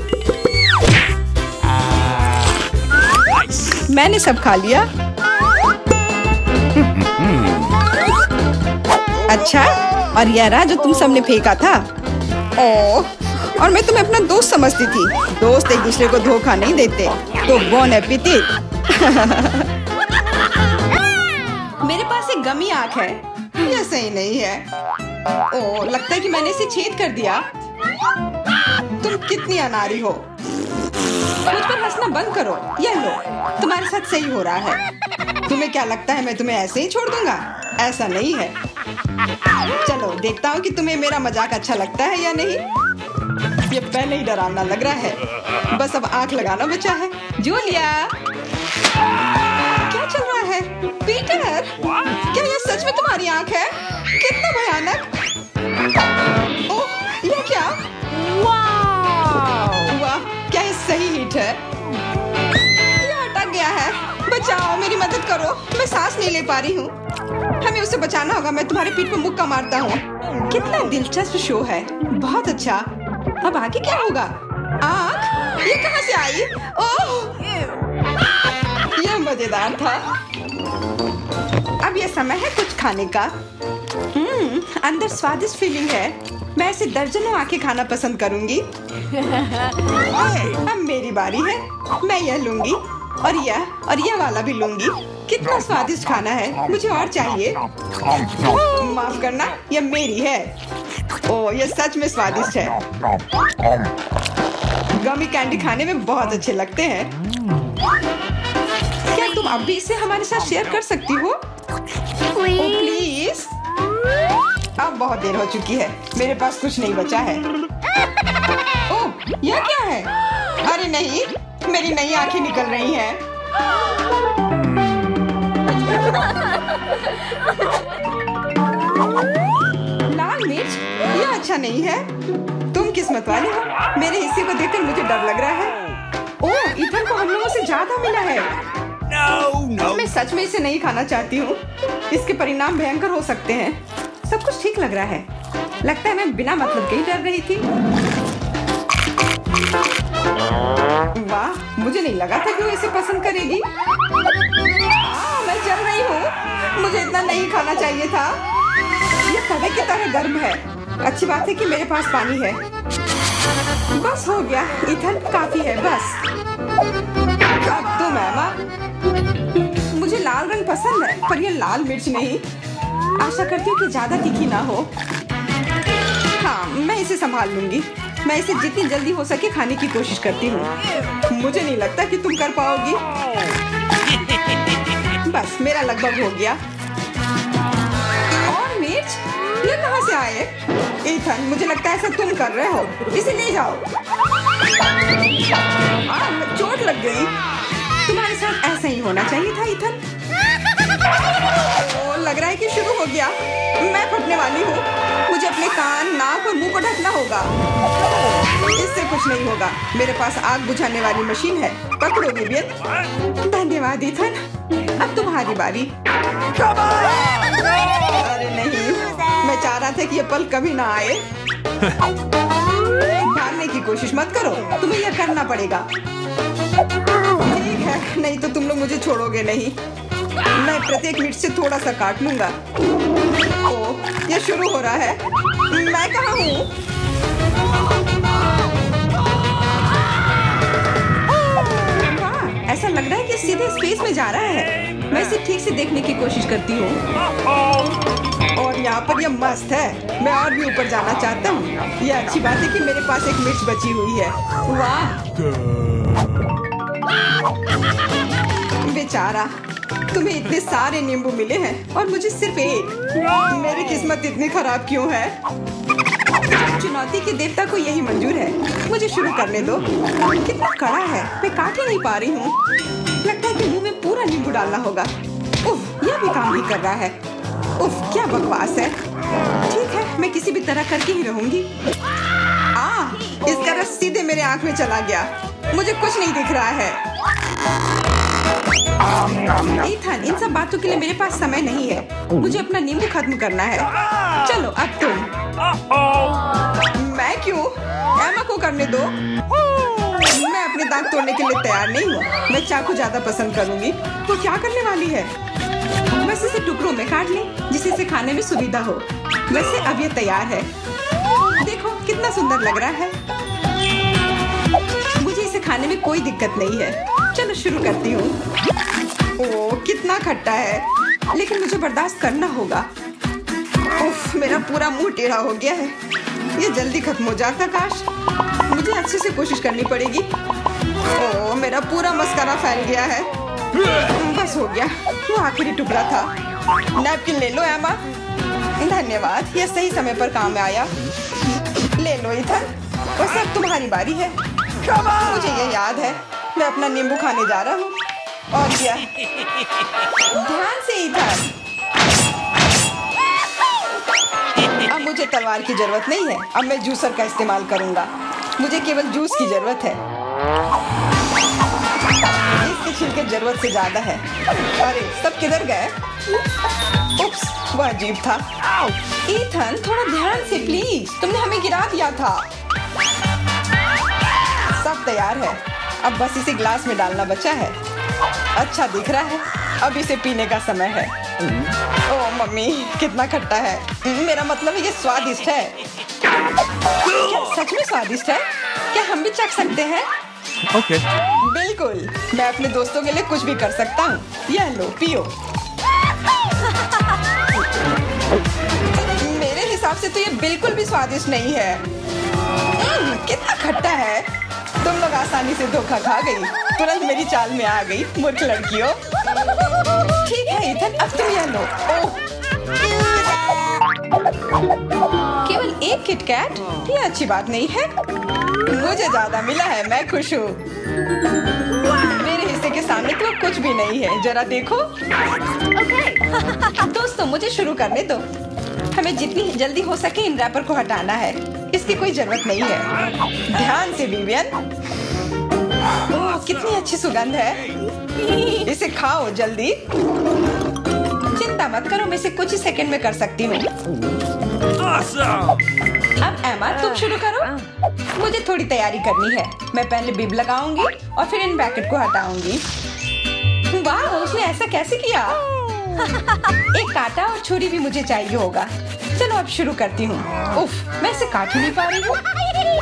मैंने सब खा लिया। अच्छा, और यह रहा जो तुम सबने फेंका था। ओह, और मैं तुम्हें अपना दोस्त समझती थी। दोस्त एक दूसरे को धोखा नहीं देते। तो बॉन एपेटिट। मेरे पास एक गमी आँख है। यह सही नहीं है। ओह, लगता है कि मैंने इसे छेद कर दिया। तुम कितनी अनाड़ी हो। मुझ पर हंसना बंद करो। यह लो, तुम्हारे साथ सही हो रहा है। तुम्हें क्या लगता है मैं तुम्हें ऐसे ही छोड़ दूंगा? ऐसा नहीं है। चलो देखता हूँ कि तुम्हें मेरा मजाक अच्छा लगता है या नहीं। ये पहले ही डरावना लग रहा है। बस अब आंख लगाना बचा है। जूलिया, क्या चल रहा है? पीटर, क्या यह सच में तुम्हारी आंख है? कितना भयानक। ओह, यह क्या? वाह, क्या ये सही हिट है? यह अटक गया है। बचाओ, मेरी मदद करो। मैं सांस नहीं ले पा रही हूँ। हमें उसे बचाना होगा। मैं तुम्हारे पीठ पर मुक्का मारता हूँ। कितना दिलचस्प शो है। बहुत अच्छा। अब आगे क्या होगा? आँख? ये कहाँ से आई? ओह, यह मजेदार था। अब यह समय है कुछ खाने का। अंदर स्वादिष्ट फीलिंग है। मैं ऐसे दर्जनों आंखें खाना पसंद करूंगी। अब मेरी बारी है। मैं यह लूंगी और यह वाला भी लूंगी। कितना स्वादिष्ट खाना है। मुझे और चाहिए। माफ करना, यह मेरी है। ओह, यह सच में स्वादिष्ट है। गमी कैंडी खाने में बहुत अच्छे लगते हैं। क्या तुम अब भी इसे हमारे साथ शेयर कर सकती हो? प्लीज। अब बहुत देर हो चुकी है। मेरे पास कुछ नहीं बचा है। ओह, यह क्या है? अरे नहीं, मेरी नई आंखें निकल रही हैं। लाल मिर्च? यह अच्छा नहीं है। तुम किस्मत वाले हो। मेरे हिस्से को देखकर मुझे डर लग रहा है। ओह, इथन को हम लोगों से ज्यादा मिला है। मैं सच में इसे नहीं खाना चाहती हूँ। इसके परिणाम भयंकर हो सकते हैं। सब कुछ ठीक लग रहा है। लगता है मैं बिना मतलब के ही डर रही थी। वाह, मुझे नहीं लगा था कि वो इसे पसंद करेगी। मैं जल रही हूँ। मुझे इतना नहीं खाना चाहिए था। ये तवे की तरह गर्म है। अच्छी बात है कि मेरे पास पानी है। बस हो गया। इथन, काफी है। बस अब तुम एमा। मुझे लाल रंग पसंद है, पर ये लाल मिर्च नहीं। आशा करती हूँ कि ज्यादा तीखी ना हो। हाँ, मैं इसे संभाल लूंगी। मैं इसे जितनी जल्दी हो सके खाने की कोशिश करती हूँ। मुझे नहीं लगता कि तुम कर पाओगी। बस, मेरा लगभग हो गया। और मिर्च? ये कहाँ से आए? इथन, मुझे लगता है ऐसा तुम कर रहे हो। इसे ले जाओ। चोट लग गई। तुम्हारे साथ ऐसा ही होना चाहिए था इथन। लग रहा है कि शुरू हो गया। मैं फटने वाली हूँ। मुझे अपने कान, नाक और मुंह को ढकना होगा। इससे कुछ नहीं होगा। मेरे पास आग बुझाने वाली मशीन है। पकड़ो विवियन। धन्यवाद इथन। अब तुम्हारी बारी। अरे नहीं, मैं चाह रहा था कि ये पल कभी ना आए। भागने की कोशिश मत करो। तुम्हें यह करना पड़ेगा। ठीक है, नहीं तो तुम लोग मुझे छोड़ोगे नहीं। मैं प्रत्येक मिनट से थोड़ा सा काट लूंगा। ओह, ये शुरू हो रहा है। मैं कहाँ हूँ? वाह, ऐसा लग रहा है कि सीधे स्पेस में जा रहा है। मैं इसे ठीक से देखने की कोशिश करती हूँ। और यहाँ पर यह मस्त है। मैं और भी ऊपर जाना चाहता हूँ। यह अच्छी बात है कि मेरे पास एक मिर्च बची हुई है। वाह, बेचारा, तुम्हें इतने सारे नींबू मिले हैं और मुझे सिर्फ एक। मेरी किस्मत इतनी खराब क्यों है? चुनौती के देवता को यही मंजूर है। मुझे शुरू करने दो। कितना कड़ा है। मैं काट ही नहीं पा रही हूँ। लगता है कि मुंह में पूरा नींबू डालना होगा। उफ, यह भी काम नहीं कर रहा है। उफ, क्या बकवास है। ठीक है, मैं किसी भी तरह करके ही रहूंगी। इसका रस सीधे मेरे आंख में चला गया। मुझे कुछ नहीं दिख रहा है। इथन, इन सब बातों के लिए मेरे पास समय नहीं है। मुझे अपना नींबू खत्म करना है। चलो अब तुम। मैं क्यों? एमा को करने दो। मैं अपने दांत तोड़ने के लिए तैयार नहीं हूँ। मैं चाकू ज्यादा पसंद करूंगी। वो क्या करने वाली है? मैं बस इसे टुकड़ों में काट लें जिससे इसे खाने में सुविधा हो। वैसे अब ये तैयार है। देखो कितना सुंदर लग रहा है। मुझे इसे खाने में कोई दिक्कत नहीं है। चलो शुरू करती हूँ। ओह कितना खट्टा है, लेकिन मुझे बर्दाश्त करना होगा। उफ, मेरा पूरा मुंह टेढ़ा हो गया है। ये जल्दी खत्म हो जाता काश। मुझे अच्छे से कोशिश करनी पड़ेगी। ओह मेरा पूरा मस्कारा फैल गया है। बस हो गया, वो आखिरी टुकड़ा था। नैपकिन ले लो एमा। धन्यवाद, यह सही समय पर काम में आया। ले लो इथन, बस अब तुम्हारी बारी है। मुझे ये याद है, मैं अपना नींबू खाने जा रहा हूँ। और क्या, ध्यान से इथन। अब मुझे तलवार की जरूरत नहीं है। अब मैं जूसर का इस्तेमाल करूंगा। मुझे केवल जूस की जरूरत है। इसके छिलके जरूरत से ज्यादा है। अरे सब किधर गए? उप्स, वो अजीब था। ईथन थोड़ा ध्यान से प्लीज, तुमने हमें गिरा दिया था। सब तैयार है, अब बस इसे ग्लास में डालना बचा है। अच्छा दिख रहा है, अब इसे पीने का समय है। ओह मम्मी कितना खट्टा है। मेरा मतलब है ये स्वादिष्ट है। क्या सच में स्वादिष्ट है? क्या हम भी चख सकते हैं? Okay. बिल्कुल, मैं अपने दोस्तों के लिए कुछ भी कर सकता हूँ। यह लो पियो। मेरे हिसाब से तो ये बिल्कुल भी स्वादिष्ट नहीं है। कितना खट्टा है। तुम लोग आसानी से धोखा खा गई, तुरंत मेरी चाल में आ गई, मूर्ख लड़कियों। ठीक है इथन, अब तुम यह लो। ओह, केवल एक किटकैट? ये अच्छी बात नहीं है। मुझे ज्यादा मिला है, मैं खुश हूँ। मेरे हिस्से के सामने तो कुछ भी नहीं है, जरा देखो। दोस्तों मुझे शुरू करने दो। हमें जितनी जल्दी हो सके इन रैपर को हटाना है। इसकी कोई जरूरत नहीं है। ध्यान से विवियन। ओह कितनी अच्छी सुगंध है। इसे खाओ जल्दी। चिंता मत करो, मैं इसे कुछ ही सेकंड में कर सकती हूँ। अब एमा तुम शुरू करो। मुझे थोड़ी तैयारी करनी है। मैं पहले बिब लगाऊंगी और फिर इन पैकेट को हटाऊंगी। वाह, उसने ऐसा कैसे किया? एक कांटा और छुरी भी मुझे चाहिए होगा। चलो अब शुरू करती हूँ। उफ, मैं इसे काट ही नहीं पा रही हूँ।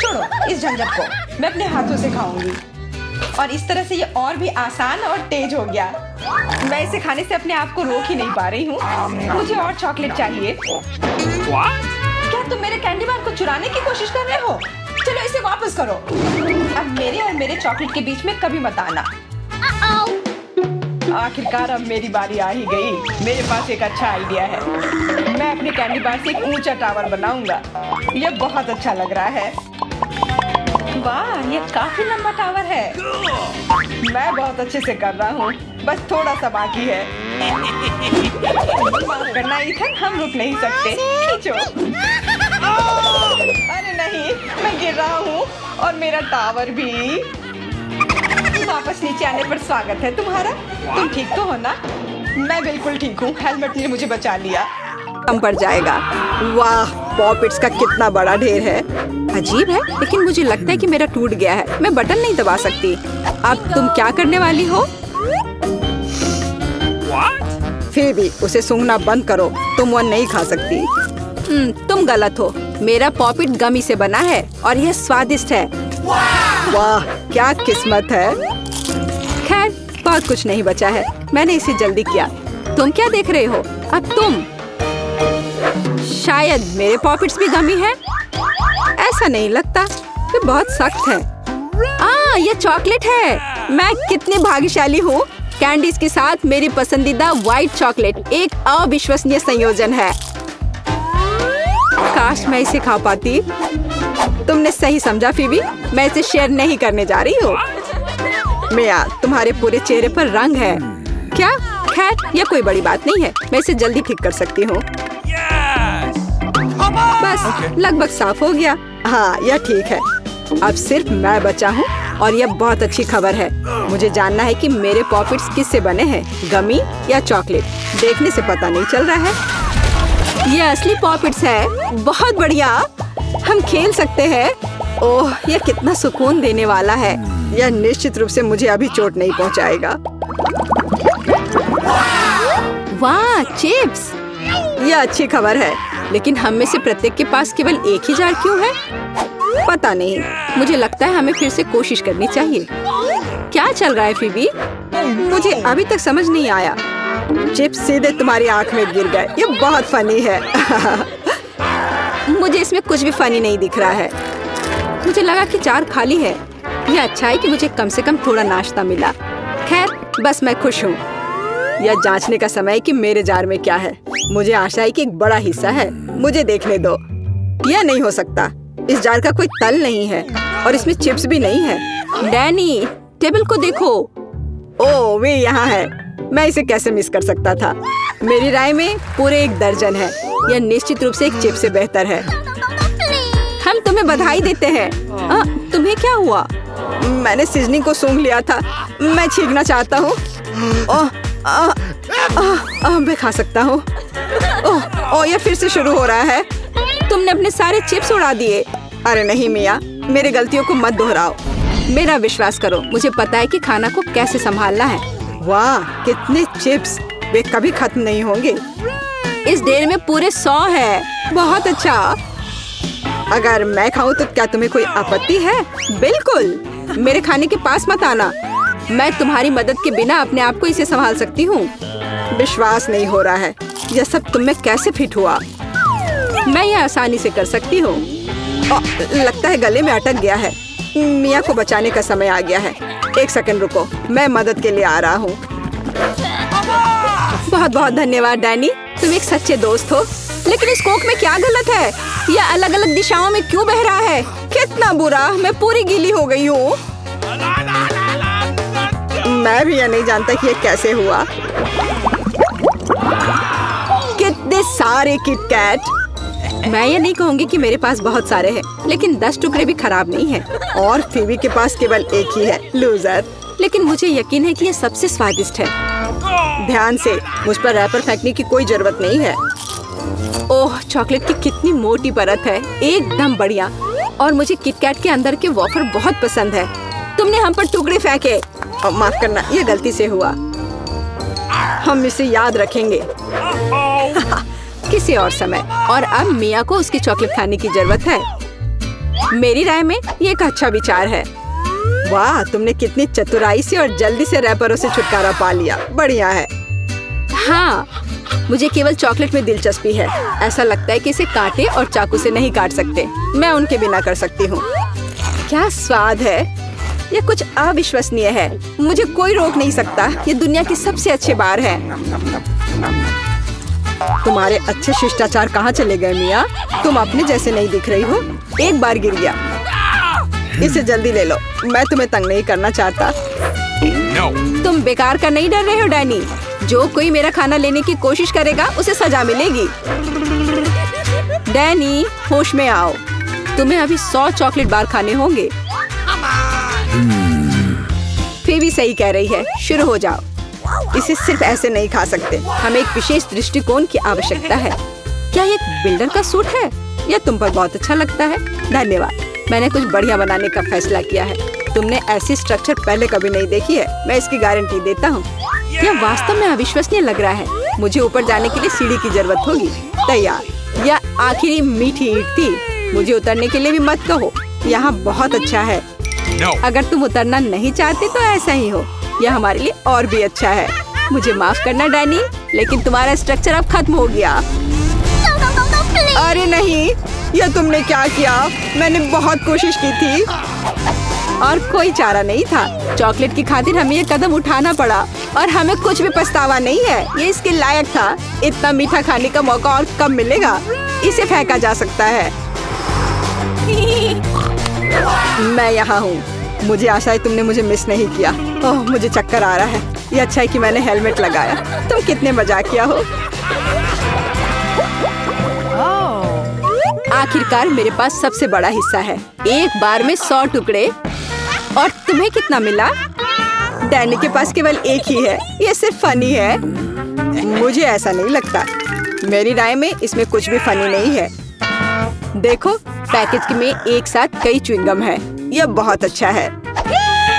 छोड़ो इस झंझट को, मैं अपने हाथों से खाऊंगी। और इस तरह से ये और भी आसान और तेज हो गया। मैं इसे खाने से अपने आप को रोक ही नहीं पा रही हूँ। मुझे और चॉकलेट चाहिए। क्या तुम मेरे कैंडी बार को चुराने की कोशिश कर रहे हो? चलो इसे वापस करो। अब मेरे और मेरे चॉकलेट के बीच में कभी मत आना। आखिरकार अब मेरी बारी आ ही गई। मेरे पास एक अच्छा आइडिया है। मैं अपने कैंडी बार से एक ऊंचा टावर बनाऊंगा। यह बहुत अच्छा लग रहा है। वाह, ये काफी लंबा टावर है। मैं बहुत अच्छे से कर रहा हूँ, बस थोड़ा सा बाकी है। माफ करना इथन, हम रुक नहीं सकते। खींचो। अरे नहीं, मैं गिर रहा हूँ और मेरा टावर भी। वापस नीचे आने पर स्वागत है तुम्हारा। तुम ठीक तो हो ना? मैं बिल्कुल ठीक हूँ। हेलमेट ने मुझे बचा लिया। कम पड़ जाएगा। वाह, पॉपिट्स का कितना बड़ा ढेर है। अजीब है, लेकिन मुझे लगता है कि मेरा टूट गया है। मैं बटन नहीं दबा सकती। अब तुम क्या करने वाली हो? फिर भी उसे सूंघना बंद करो। तुम वो नहीं खा सकती। तुम गलत हो। मेरा पॉपिट गमी से बना है और यह स्वादिष्ट है। वाह, क्या किस्मत है। खैर, बहुत कुछ नहीं बचा है। मैंने इसे जल्दी किया। तुम क्या देख रहे हो? अब तुम। शायद मेरे पॉपिट्स भी गमी है। ऐसा नहीं लगता, ये बहुत सख्त है। ये चॉकलेट है। मैं कितनी भाग्यशाली हूँ। कैंडीज के साथ मेरी पसंदीदा व्हाइट चॉकलेट एक अविश्वसनीय संयोजन है। काश मैं इसे खा पाती। तुमने सही समझा फीबी, मैं इसे शेयर नहीं करने जा रही हूँ। मिया, तुम्हारे पूरे चेहरे पर रंग है। क्या? खैर, यह कोई बड़ी बात नहीं है। मैं इसे जल्दी ठीक कर सकती हूँ। बस लगभग साफ हो गया। हाँ, यह ठीक है। अब सिर्फ मैं बचा हूँ और यह बहुत अच्छी खबर है। मुझे जानना है कि मेरे पॉपिट्स किससे बने हैं, गमी या चॉकलेट। देखने से पता नहीं चल रहा है। ये असली पॉपिट्स है। बहुत बढ़िया, हम खेल सकते हैं। ओह, यह कितना सुकून देने वाला है। यह निश्चित रूप से मुझे अभी चोट नहीं पहुंचाएगा। वाह, चिप्स। यह अच्छी खबर है, लेकिन हम में से प्रत्येक के पास केवल एक ही जार क्यों है? पता नहीं, मुझे लगता है हमें फिर से कोशिश करनी चाहिए। क्या चल रहा है फीबी? मुझे अभी तक समझ नहीं आया। चिप्स सीधे तुम्हारी आंख में गिर गए। ये बहुत फनी है। मुझे इसमें कुछ भी फनी नहीं दिख रहा है। मुझे लगा कि जार खाली है। यह अच्छा है कि मुझे कम से कम थोड़ा नाश्ता मिला। खैर, बस मैं खुश हूँ। यह जांचने का समय है कि मेरे जार में क्या है। मुझे आशा है कि एक बड़ा हिस्सा है। मुझे देखने दो। यह नहीं हो सकता। इस जार का कोई तल नहीं है और इसमें चिप्स भी नहीं है। डैनी, टेबल को देखो। ओह, वे यहाँ है। मैं इसे कैसे मिस कर सकता था? मेरी राय में पूरे 1 दर्जन है। यह निश्चित रूप से एक चिप्स से बेहतर है। हम तुम्हें बधाई देते हैं। तुम्हें क्या हुआ? मैंने सीजनिंग को सूंघ लिया था। मैं छींकना चाहता हूँ। मैं खा सकता हूँ। यह फिर से शुरू हो रहा है। तुमने अपने सारे चिप्स उड़ा दिए। अरे नहीं मिया, मेरी गलतियों को मत दोहराओ। मेरा विश्वास करो, मुझे पता है कि खाना को कैसे संभालना है। वाह, कितने चिप्स! वे कभी खत्म नहीं होंगे। इस ढेर में पूरे 100 है। बहुत अच्छा। अगर मैं खाऊं तो क्या तुम्हें कोई आपत्ति है? बिल्कुल। मेरे खाने के पास मत आना। मैं तुम्हारी मदद के बिना अपने आप को इसे संभाल सकती हूँ। विश्वास नहीं हो रहा है। यह सब तुम में कैसे फिट हुआ? मैं यह आसानी से कर सकती हूँ। लगता है गले में अटक गया है। मिया को बचाने का समय आ गया है। 1 सेकंड रुको, मैं मदद के लिए आ रहा हूँ। बहुत बहुत धन्यवाद डैनी, तुम एक सच्चे दोस्त हो। लेकिन इस कोक में क्या गलत है? यह अलग अलग दिशाओं में क्यों बह रहा है? कितना बुरा, मैं पूरी गीली हो गई हूँ। मैं भी यह नहीं जानता कि यह कैसे हुआ। कितने सारे किटकैट! मैं ये नहीं कहूँगी कि मेरे पास बहुत सारे हैं, लेकिन 10 टुकड़े भी खराब नहीं हैं। और फीबी के पास केवल एक ही है। लूजर। लेकिन मुझे यकीन है कि ये सबसे स्वादिष्ट है। ध्यान से, मुझ पर रैपर फेंकने की कोई जरूरत नहीं है। ओह, चॉकलेट की कितनी मोटी परत है। एकदम बढ़िया। और मुझे किटकैट के अंदर के वॉफर बहुत पसंद है। तुमने हम पर टुकड़े फेंके। माफ करना, ये गलती से हुआ। हम इसे याद रखेंगे। किसी और समय। और अब मिया को उसकी चॉकलेट खाने की जरूरत है। मेरी राय में ये एक अच्छा विचार है। वाह, तुमने कितनी चतुराई से और जल्दी से रैपरों से छुटकारा पा लिया। बढ़िया है। हाँ, मुझे केवल चॉकलेट में दिलचस्पी है। ऐसा लगता है कि इसे कांटे और चाकू से नहीं काट सकते। मैं उनके बिना कर सकती हूँ। क्या स्वाद है! ये कुछ अविश्वसनीय है। मुझे कोई रोक नहीं सकता। ये दुनिया की सबसे अच्छे बार है। तुम्हारे अच्छे शिष्टाचार कहाँ चले गए मिया? तुम अपने जैसे नहीं दिख रही हो। एक बार गिर गया। इसे जल्दी ले लो। मैं तुम्हें तंग नहीं करना चाहता। तुम बेकार का नहीं डर रहे हो डैनी? जो कोई मेरा खाना लेने की कोशिश करेगा उसे सजा मिलेगी। डैनी, होश में आओ। तुम्हें अभी 100 चॉकलेट बार खाने होंगे। फीबी सही कह रही है। शुरू हो जाओ। इसे सिर्फ ऐसे नहीं खा सकते। हमें एक विशेष दृष्टिकोण की आवश्यकता है। क्या ये एक बिल्डर का सूट है? यह तुम पर बहुत अच्छा लगता है। धन्यवाद। मैंने कुछ बढ़िया बनाने का फैसला किया है। तुमने ऐसी स्ट्रक्चर पहले कभी नहीं देखी है। मैं इसकी गारंटी देता हूँ। यह वास्तव में अविश्वसनीय लग रहा है। मुझे ऊपर जाने के लिए सीढ़ी की जरूरत होगी। तैयार। यह आखिरी मीठी ईंट थी। मुझे उतरने के लिए भी मत कहो। यहाँ बहुत अच्छा है। अगर तुम उतरना नहीं चाहते तो ऐसा ही हो। यह हमारे लिए और भी अच्छा है। मुझे माफ करना डैनी, लेकिन तुम्हारा स्ट्रक्चर अब खत्म हो गया। अरे नहीं, यह तुमने क्या किया? मैंने बहुत कोशिश की थी और कोई चारा नहीं था। चॉकलेट की खातिर हमें ये कदम उठाना पड़ा और हमें कुछ भी पछतावा नहीं है। ये इसके लायक था। इतना मीठा खाने का मौका और कब मिलेगा? इसे फेंका जा सकता है। मैं यहाँ हूँ। मुझे आशा है तुमने मुझे मिस नहीं किया। ओह, मुझे चक्कर आ रहा है। ये अच्छा है कि मैंने हेलमेट लगाया। तुम कितने मजाकिया हो। आखिरकार मेरे पास सबसे बड़ा हिस्सा है। एक बार में 100 टुकड़े। और तुम्हें कितना मिला? डैनी के पास केवल एक ही है। ये सिर्फ फनी है। मुझे ऐसा नहीं लगता। मेरी राय में इसमें कुछ भी फनी नहीं है। देखो, पैकेज में एक साथ कई च्युइंगम है। यह बहुत अच्छा है।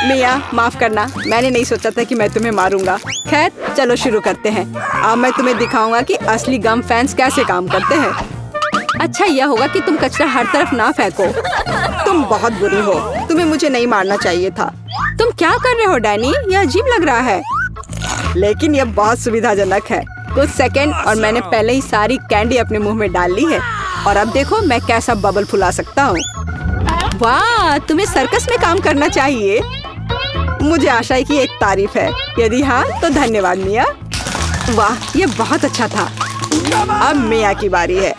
मिया माफ करना, मैंने नहीं सोचा था कि मैं तुम्हें मारूंगा। खैर चलो शुरू करते हैं। अब मैं तुम्हें दिखाऊंगा कि असली गम फैंस कैसे काम करते हैं। अच्छा यह होगा कि तुम कचरा हर तरफ ना फेंको। तुम बहुत बुरी हो, तुम्हें मुझे नहीं मारना चाहिए था। तुम क्या कर रहे हो डैनी? यह अजीब लग रहा है, लेकिन यह बहुत सुविधाजनक है। कुछ सेकंड और मैंने पहले ही सारी कैंडी अपने मुंह में डाल ली है। और अब देखो मैं कैसा बबल फुला सकता हूँ। वाह, तुम्हें सर्कस में काम करना चाहिए। मुझे आशा है कि एक तारीफ है। यदि हाँ तो धन्यवाद मिया। वाह, ये बहुत अच्छा था। अब मिया की बारी है।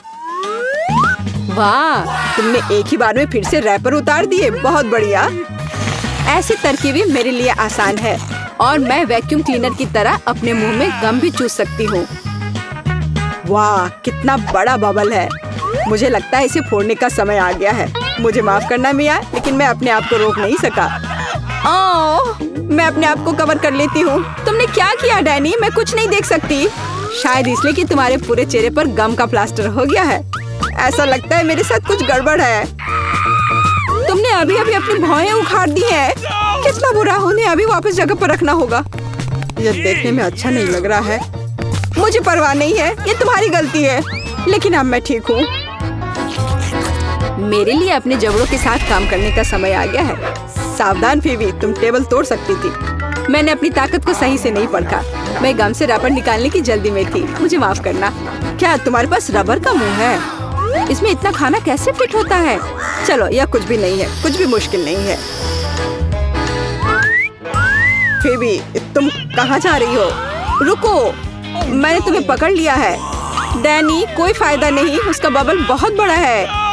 वाह, तुमने एक ही बार में फिर से रैपर उतार दिए। बहुत बढ़िया। ऐसी तरकीबें मेरे लिए आसान है और मैं वैक्यूम क्लीनर की तरह अपने मुंह में गम भी चूस सकती हूँ। वाह, कितना बड़ा बबल है। मुझे लगता है इसे फोड़ने का समय आ गया है। मुझे माफ करना मिया, लेकिन मैं अपने आप को रोक नहीं सका। ओह, मैं अपने आप को कवर कर लेती हूँ। तुमने क्या किया डैनी? मैं कुछ नहीं देख सकती। शायद इसलिए कि तुम्हारे पूरे चेहरे पर गम का प्लास्टर हो गया है। ऐसा लगता है मेरे साथ कुछ गड़बड़ है। तुमने अभी अभी अपनी भौहें उखाड़ दी हैं। कितना बुरा, उन्हें अभी वापस जगह पर रखना होगा। यह देखने में अच्छा नहीं लग रहा है। मुझे परवाह नहीं है, ये तुम्हारी गलती है। लेकिन अब मैं ठीक हूँ। मेरे लिए अपने जबड़ों के साथ काम करने का समय आ गया है। सावधान फीबी, तुम टेबल तोड़ सकती थी। मैंने अपनी ताकत को सही से नहीं परखा। मैं गम से रबर निकालने की जल्दी में थी। मुझे माफ करना। क्या तुम्हारे पास रबर का मुंह है? इसमें इतना खाना कैसे फिट होता है? चलो, यह कुछ भी नहीं है, कुछ भी मुश्किल नहीं है। फीबी, तुम कहाँ जा रही हो? रुको, मैंने तुम्हें पकड़ लिया है। डैनी, कोई फायदा नहीं, उसका बबल बहुत बड़ा है,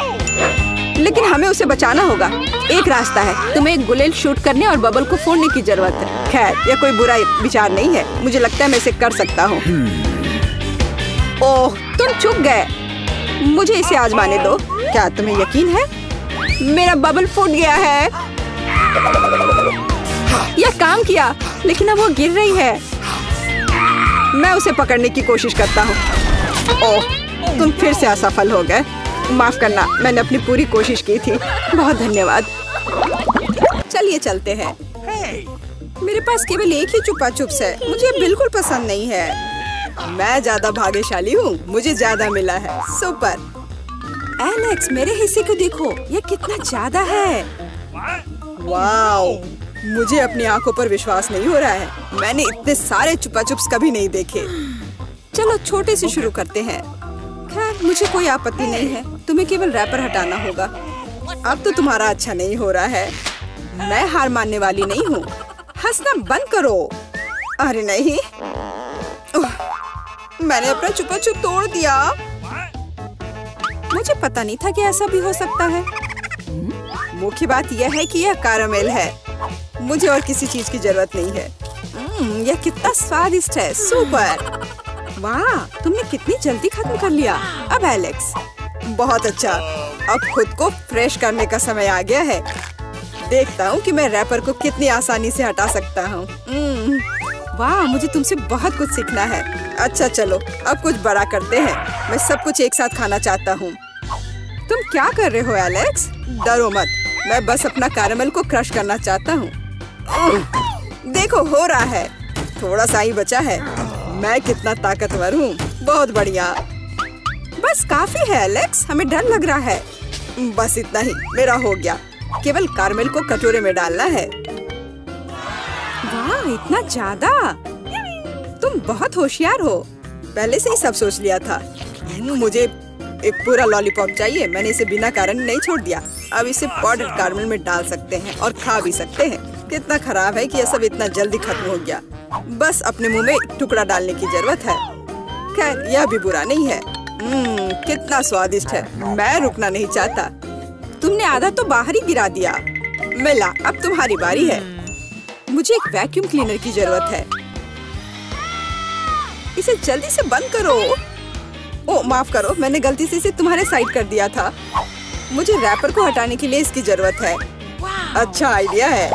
लेकिन हमें उसे बचाना होगा। एक रास्ता है, तुम्हें एक गुलेल शूट करने और बबल को फोड़ने की जरूरत है। खैर, यह कोई बुरा विचार नहीं है। मुझे लगता है मैं इसे कर सकता हूँ। ओह, तुम चूक गए। मुझे इसे आजमाने दो। क्या तुम्हें यकीन है? मेरा बबल फूट गया है। यह काम किया, लेकिन अब वो गिर रही है। मैं उसे पकड़ने की कोशिश करता हूँ। ओह, तुम फिर से असफल हो गए। माफ करना, मैंने अपनी पूरी कोशिश की थी। बहुत धन्यवाद। चलिए चलते हैं। मेरे पास केवल एक ही चुपा चुप्स है। मुझे बिल्कुल पसंद नहीं है। मैं ज्यादा भाग्यशाली हूँ, मुझे ज्यादा मिला है। सुपर। एलेक्स, मेरे हिस्से को देखो, ये कितना ज्यादा है। वाओ, मुझे अपनी आंखों पर विश्वास नहीं हो रहा है। मैंने इतने सारे चुपा चुप्स कभी नहीं देखे। चलो छोटे से शुरू करते हैं। खैर, मुझे कोई आपत्ति नहीं है। तुम्हें केवल रैपर हटाना होगा। अब तो तुम्हारा अच्छा नहीं हो रहा है। मैं हार मानने वाली नहीं हूँ। हंसना बंद करो। अरे नहीं, मैंने अपना चुपा चुप तोड़ दिया। मुझे पता नहीं था कि ऐसा भी हो सकता है। मुख्य बात यह है कि यह कैरामेल है। मुझे और किसी चीज की जरूरत नहीं है। यह कितना स्वादिष्ट है। सुपर। वाह, तुमने कितनी जल्दी खत्म कर लिया। अब एलेक्स, बहुत अच्छा। अब खुद को फ्रेश करने का समय आ गया है। देखता हूँ कि मैं रैपर को कितनी आसानी से हटा सकता हूँ। वाह, मुझे तुमसे बहुत कुछ सीखना है। अच्छा चलो, अब कुछ बड़ा करते हैं। मैं सब कुछ एक साथ खाना चाहता हूँ। तुम क्या कर रहे हो एलेक्स? डरो मत, मैं बस अपना कैरामेल को क्रश करना चाहता हूँ। देखो, हो रहा है। थोड़ा सा ही बचा है। मैं कितना ताकतवर हूँ। बहुत बढ़िया। बस काफी है एलेक्स, हमें डर लग रहा है। बस इतना ही, मेरा हो गया। केवल कैरामेल को कटोरे में डालना है। वाह, इतना ज्यादा। तुम बहुत होशियार हो। पहले से ही सब सोच लिया था। मुझे एक पूरा लॉलीपॉप चाहिए। मैंने इसे बिना कारण नहीं छोड़ दिया। अब इसे पाउडर्ड कैरामेल में डाल सकते हैं और खा भी सकते हैं। कितना खराब है कि यह सब इतना जल्दी खत्म हो गया। बस अपने मुंह में एक टुकड़ा डालने की जरूरत है। खैर, यह भी बुरा नहीं है। कितना स्वादिष्ट है। मैं रुकना नहीं चाहता। तुमने आधा तो बाहर ही गिरा दिया। मिला, अब तुम्हारी बारी है। मुझे एक वैक्यूम क्लीनर की जरूरत है। इसे जल्दी से बंद करो। ओह, माफ करो, मैंने गलती से इसे तुम्हारे साइड कर दिया था। मुझे रैपर को हटाने के लिए इसकी जरूरत है। अच्छा आइडिया है।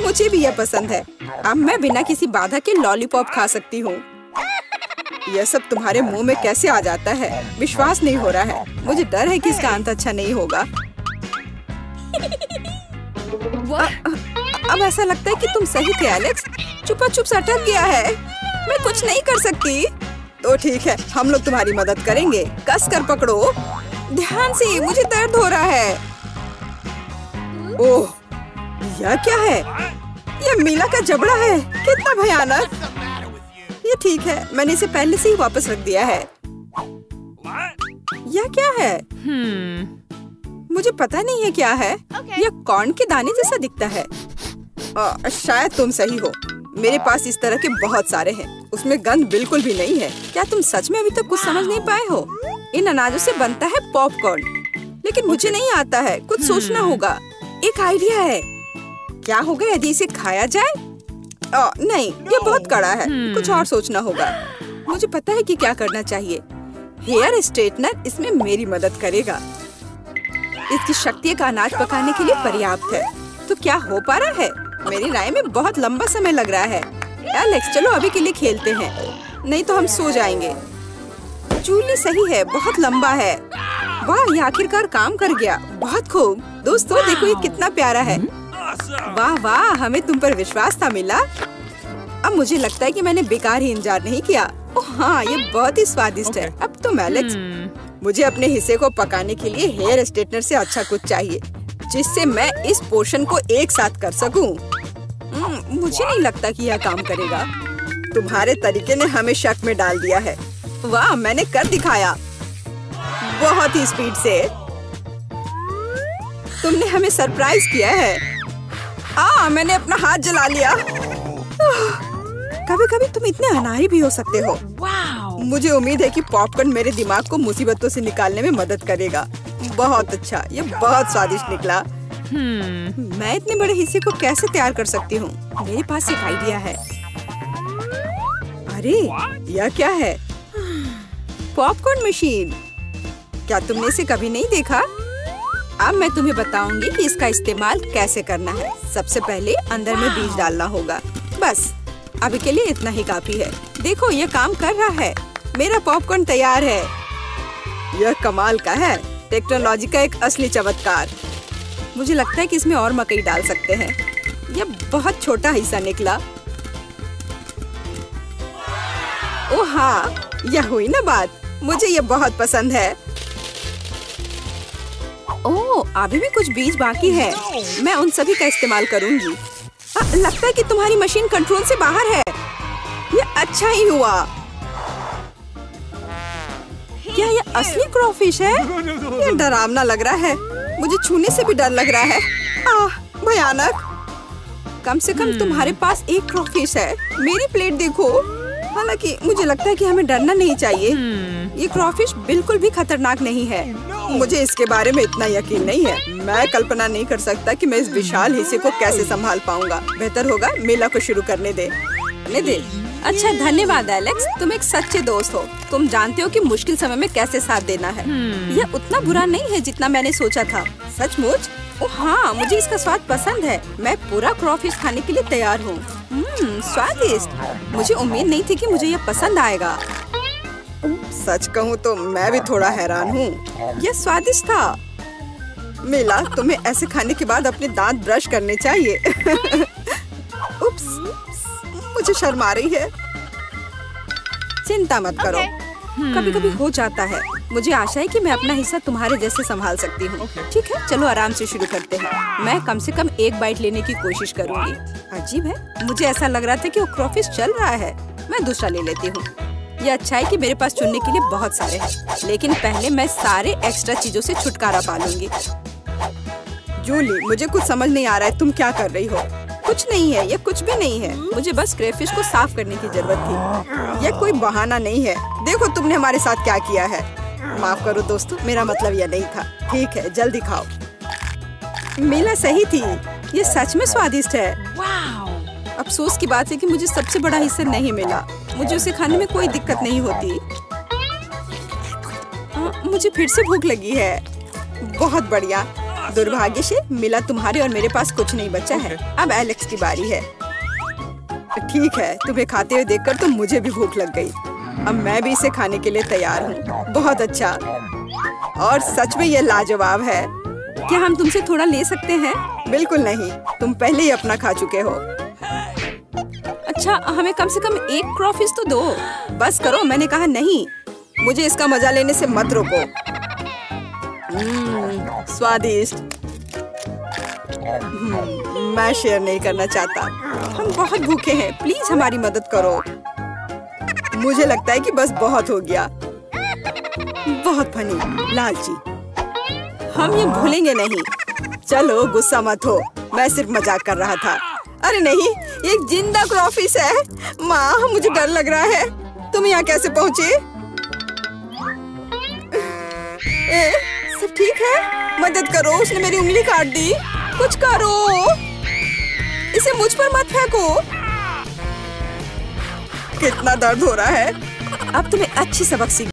मुझे भी यह पसंद है। अब मैं बिना किसी बाधा के लॉलीपॉप खा सकती हूँ। यह सब तुम्हारे मुंह में कैसे आ जाता है? विश्वास नहीं हो रहा है। मुझे डर है कि इसका अंत अच्छा नहीं होगा। अब ऐसा लगता है कि तुम सही थे एलेक्स। चुपा चुप से अटक गया है। मैं कुछ नहीं कर सकती। तो ठीक है, हम लोग तुम्हारी मदद करेंगे। कस कर पकड़ो। ध्यान से, मुझे दर्द हो रहा है। ओह, यह क्या है? यह मीला का जबड़ा है। कितना भयानक। ये ठीक है, मैंने इसे पहले से ही वापस रख दिया है। यह क्या है? मुझे पता नहीं है क्या है। यह कॉर्न के दाने जैसा दिखता है। शायद तुम सही हो। मेरे पास इस तरह के बहुत सारे हैं। उसमें गंध बिल्कुल भी नहीं है। क्या तुम सच में अभी तक कुछ समझ नहीं पाए हो? इन अनाजों से बनता है पॉपकॉर्न, लेकिन मुझे नहीं आता है। कुछ सोचना होगा। एक आइडिया है। क्या होगा यदि इसे खाया जाए? नहीं, ये बहुत कड़ा है। कुछ और सोचना होगा। मुझे पता है कि क्या करना चाहिए। हेयर स्ट्रेटनर इसमें मेरी मदद करेगा। इसकी शक्ति का अनाज पकाने के लिए पर्याप्त है। तो क्या हो पा रहा है? मेरी राय में बहुत लंबा समय लग रहा है। एलेक्स, चलो अभी के लिए खेलते हैं, नहीं तो हम सो जाएंगे। जूली सही है, बहुत लंबा है। वाह, ये आखिरकार काम कर गया। बहुत खूब। दोस्तों देखो, ये कितना प्यारा है। वाह वाह, हमें तुम पर विश्वास था मिला। अब मुझे लगता है कि मैंने बेकार ही इंतजार नहीं किया। ओह हाँ, ये बहुत ही स्वादिष्ट है। अब तुम एलेक्स, मुझे अपने हिस्से को पकाने के लिए हेयर स्ट्रेटनर से अच्छा कुछ चाहिए, जिससे मैं इस पोर्शन को एक साथ कर सकूं। मुझे नहीं लगता कि यह काम करेगा। तुम्हारे तरीके ने हमें शक में डाल दिया है। वाह, मैंने कर दिखाया बहुत ही स्पीड से। तुमने हमें सरप्राइज किया है। मैंने अपना हाथ जला लिया। कभी कभी तुम इतने अनाड़ी भी हो सकते हो। मुझे उम्मीद है कि पॉपकॉर्न मेरे दिमाग को मुसीबतों से निकालने में मदद करेगा। बहुत अच्छा, ये बहुत स्वादिष्ट निकला। मैं इतने बड़े हिस्से को कैसे तैयार कर सकती हूँ? मेरे पास एक आइडिया है। अरे, यह क्या है? Popcorn machine. क्या तुमने इसे कभी नहीं देखा? अब मैं तुम्हें बताऊंगी कि इसका इस्तेमाल कैसे करना है। सबसे पहले अंदर में बीज डालना होगा। बस अभी के लिए इतना ही काफी है। देखो, यह काम कर रहा है। मेरा पॉपकॉर्न तैयार है। यह कमाल का है। टेक्नोलॉजी का एक असली चमत्कार। मुझे लगता है कि इसमें और मकई डाल सकते हैं। यह बहुत छोटा हिस्सा निकला। ओह हाँ, यह हुई ना बात। मुझे यह बहुत पसंद है। ओह, अभी भी कुछ बीज बाकी है। मैं उन सभी का इस्तेमाल करूंगी। लगता है कि तुम्हारी मशीन कंट्रोल से बाहर है। यह अच्छा ही हुआ। क्या यह असली क्रॉफिश है? यह डरावना लग रहा है। मुझे छूने से भी डर लग रहा है। भयानक। कम से कम तुम्हारे पास एक क्रॉफिश है। मेरी प्लेट देखो। हालांकि मुझे लगता है कि हमें डरना नहीं चाहिए। ये क्रॉफिश बिल्कुल भी खतरनाक नहीं है। मुझे इसके बारे में इतना यकीन नहीं है। मैं कल्पना नहीं कर सकता कि मैं इस विशाल हिस्से को कैसे संभाल पाऊंगा। बेहतर होगा मेला को शुरू करने दे। अच्छा, धन्यवाद एलेक्स, तुम एक सच्चे दोस्त हो। तुम जानते हो कि मुश्किल समय में कैसे साथ देना है। यह उतना बुरा नहीं है जितना मैंने सोचा था। सचमुच? ओह हाँ, मुझे इसका स्वाद पसंद है। मैं पूरा क्रॉफिश खाने के लिए तैयार हूँ। स्वादिष्ट। मुझे उम्मीद नहीं थी कि मुझे यह पसंद आएगा। सच कहूँ तो मैं भी थोड़ा हैरान हूँ। यह स्वादिष्ट था। मिला, तुम्हें ऐसे खाने के बाद अपने दांत ब्रश करने चाहिए। उप्स, मुझे शर्म आ रही है। चिंता मत करो। कभी कभी हो जाता है। मुझे आशा है कि मैं अपना हिस्सा तुम्हारे जैसे संभाल सकती हूँ। ठीक है, चलो आराम से शुरू करते हैं। मैं कम से कम एक बाइट लेने की कोशिश करूँगी। अजीब है, मुझे ऐसा लग रहा था कि वो क्रॉफिश चल रहा है। मैं दूसरा ले लेती हूँ। ये अच्छा है कि मेरे पास चुनने के लिए बहुत सारे हैं, लेकिन पहले मैं सारे एक्स्ट्रा चीजों से छुटकारा पा लूंगी। जूली, मुझे कुछ समझ नहीं आ रहा है, तुम क्या कर रही हो? कुछ नहीं है, ये कुछ भी नहीं है। मुझे बस क्रेफिश को साफ करने की जरूरत थी। ये कोई बहाना नहीं है। देखो तुमने हमारे साथ क्या किया है। माफ करो दोस्तों, मेरा मतलब यह नहीं था। ठीक है, जल्दी खाओ। मीला सही थी, ये सच में स्वादिष्ट है। अफसोस की बात है कि मुझे सबसे बड़ा हिस्सा नहीं मिला। मुझे उसे खाने में कोई दिक्कत नहीं होती। मुझे फिर से भूख लगी है। बहुत बढ़िया। दुर्भाग्य से मिला तुम्हारे और मेरे पास कुछ नहीं बचा है। अब एलेक्स की बारी है। ठीक है, तुम्हें खाते हुए देखकर तो मुझे भी भूख लग गई। अब मैं भी इसे खाने के लिए तैयार हूँ। बहुत अच्छा, और सच में ये लाजवाब है। क्या हम तुमसे थोड़ा ले सकते हैं? बिल्कुल नहीं, तुम पहले ही अपना खा चुके हो। अच्छा, हमें कम से कम एक क्रॉफिश तो दो। बस करो, मैंने कहा नहीं। मुझे इसका मजा लेने से मत रोको। स्वादिष्ट। मैं शेयर नहीं करना चाहता। हम बहुत भूखे हैं, प्लीज हमारी मदद करो। मुझे लगता है कि बस बहुत हो गया। बहुत फनी, लालची। हम ये भूलेंगे नहीं। चलो गुस्सा मत हो, मैं सिर्फ मजाक कर रहा था। अरे नहीं, ये एक जिंदा क्रॉफिश है। माँ, मुझे डर लग रहा है। तुम यहाँ कैसे पहुँचे? सब ठीक है? मदद करो, उसने मेरी उंगली काट दी। कुछ करो, इसे मुझ पर मत फेंको। कितना दर्द हो रहा है। अब तुम्हें अच्छी सबक सीख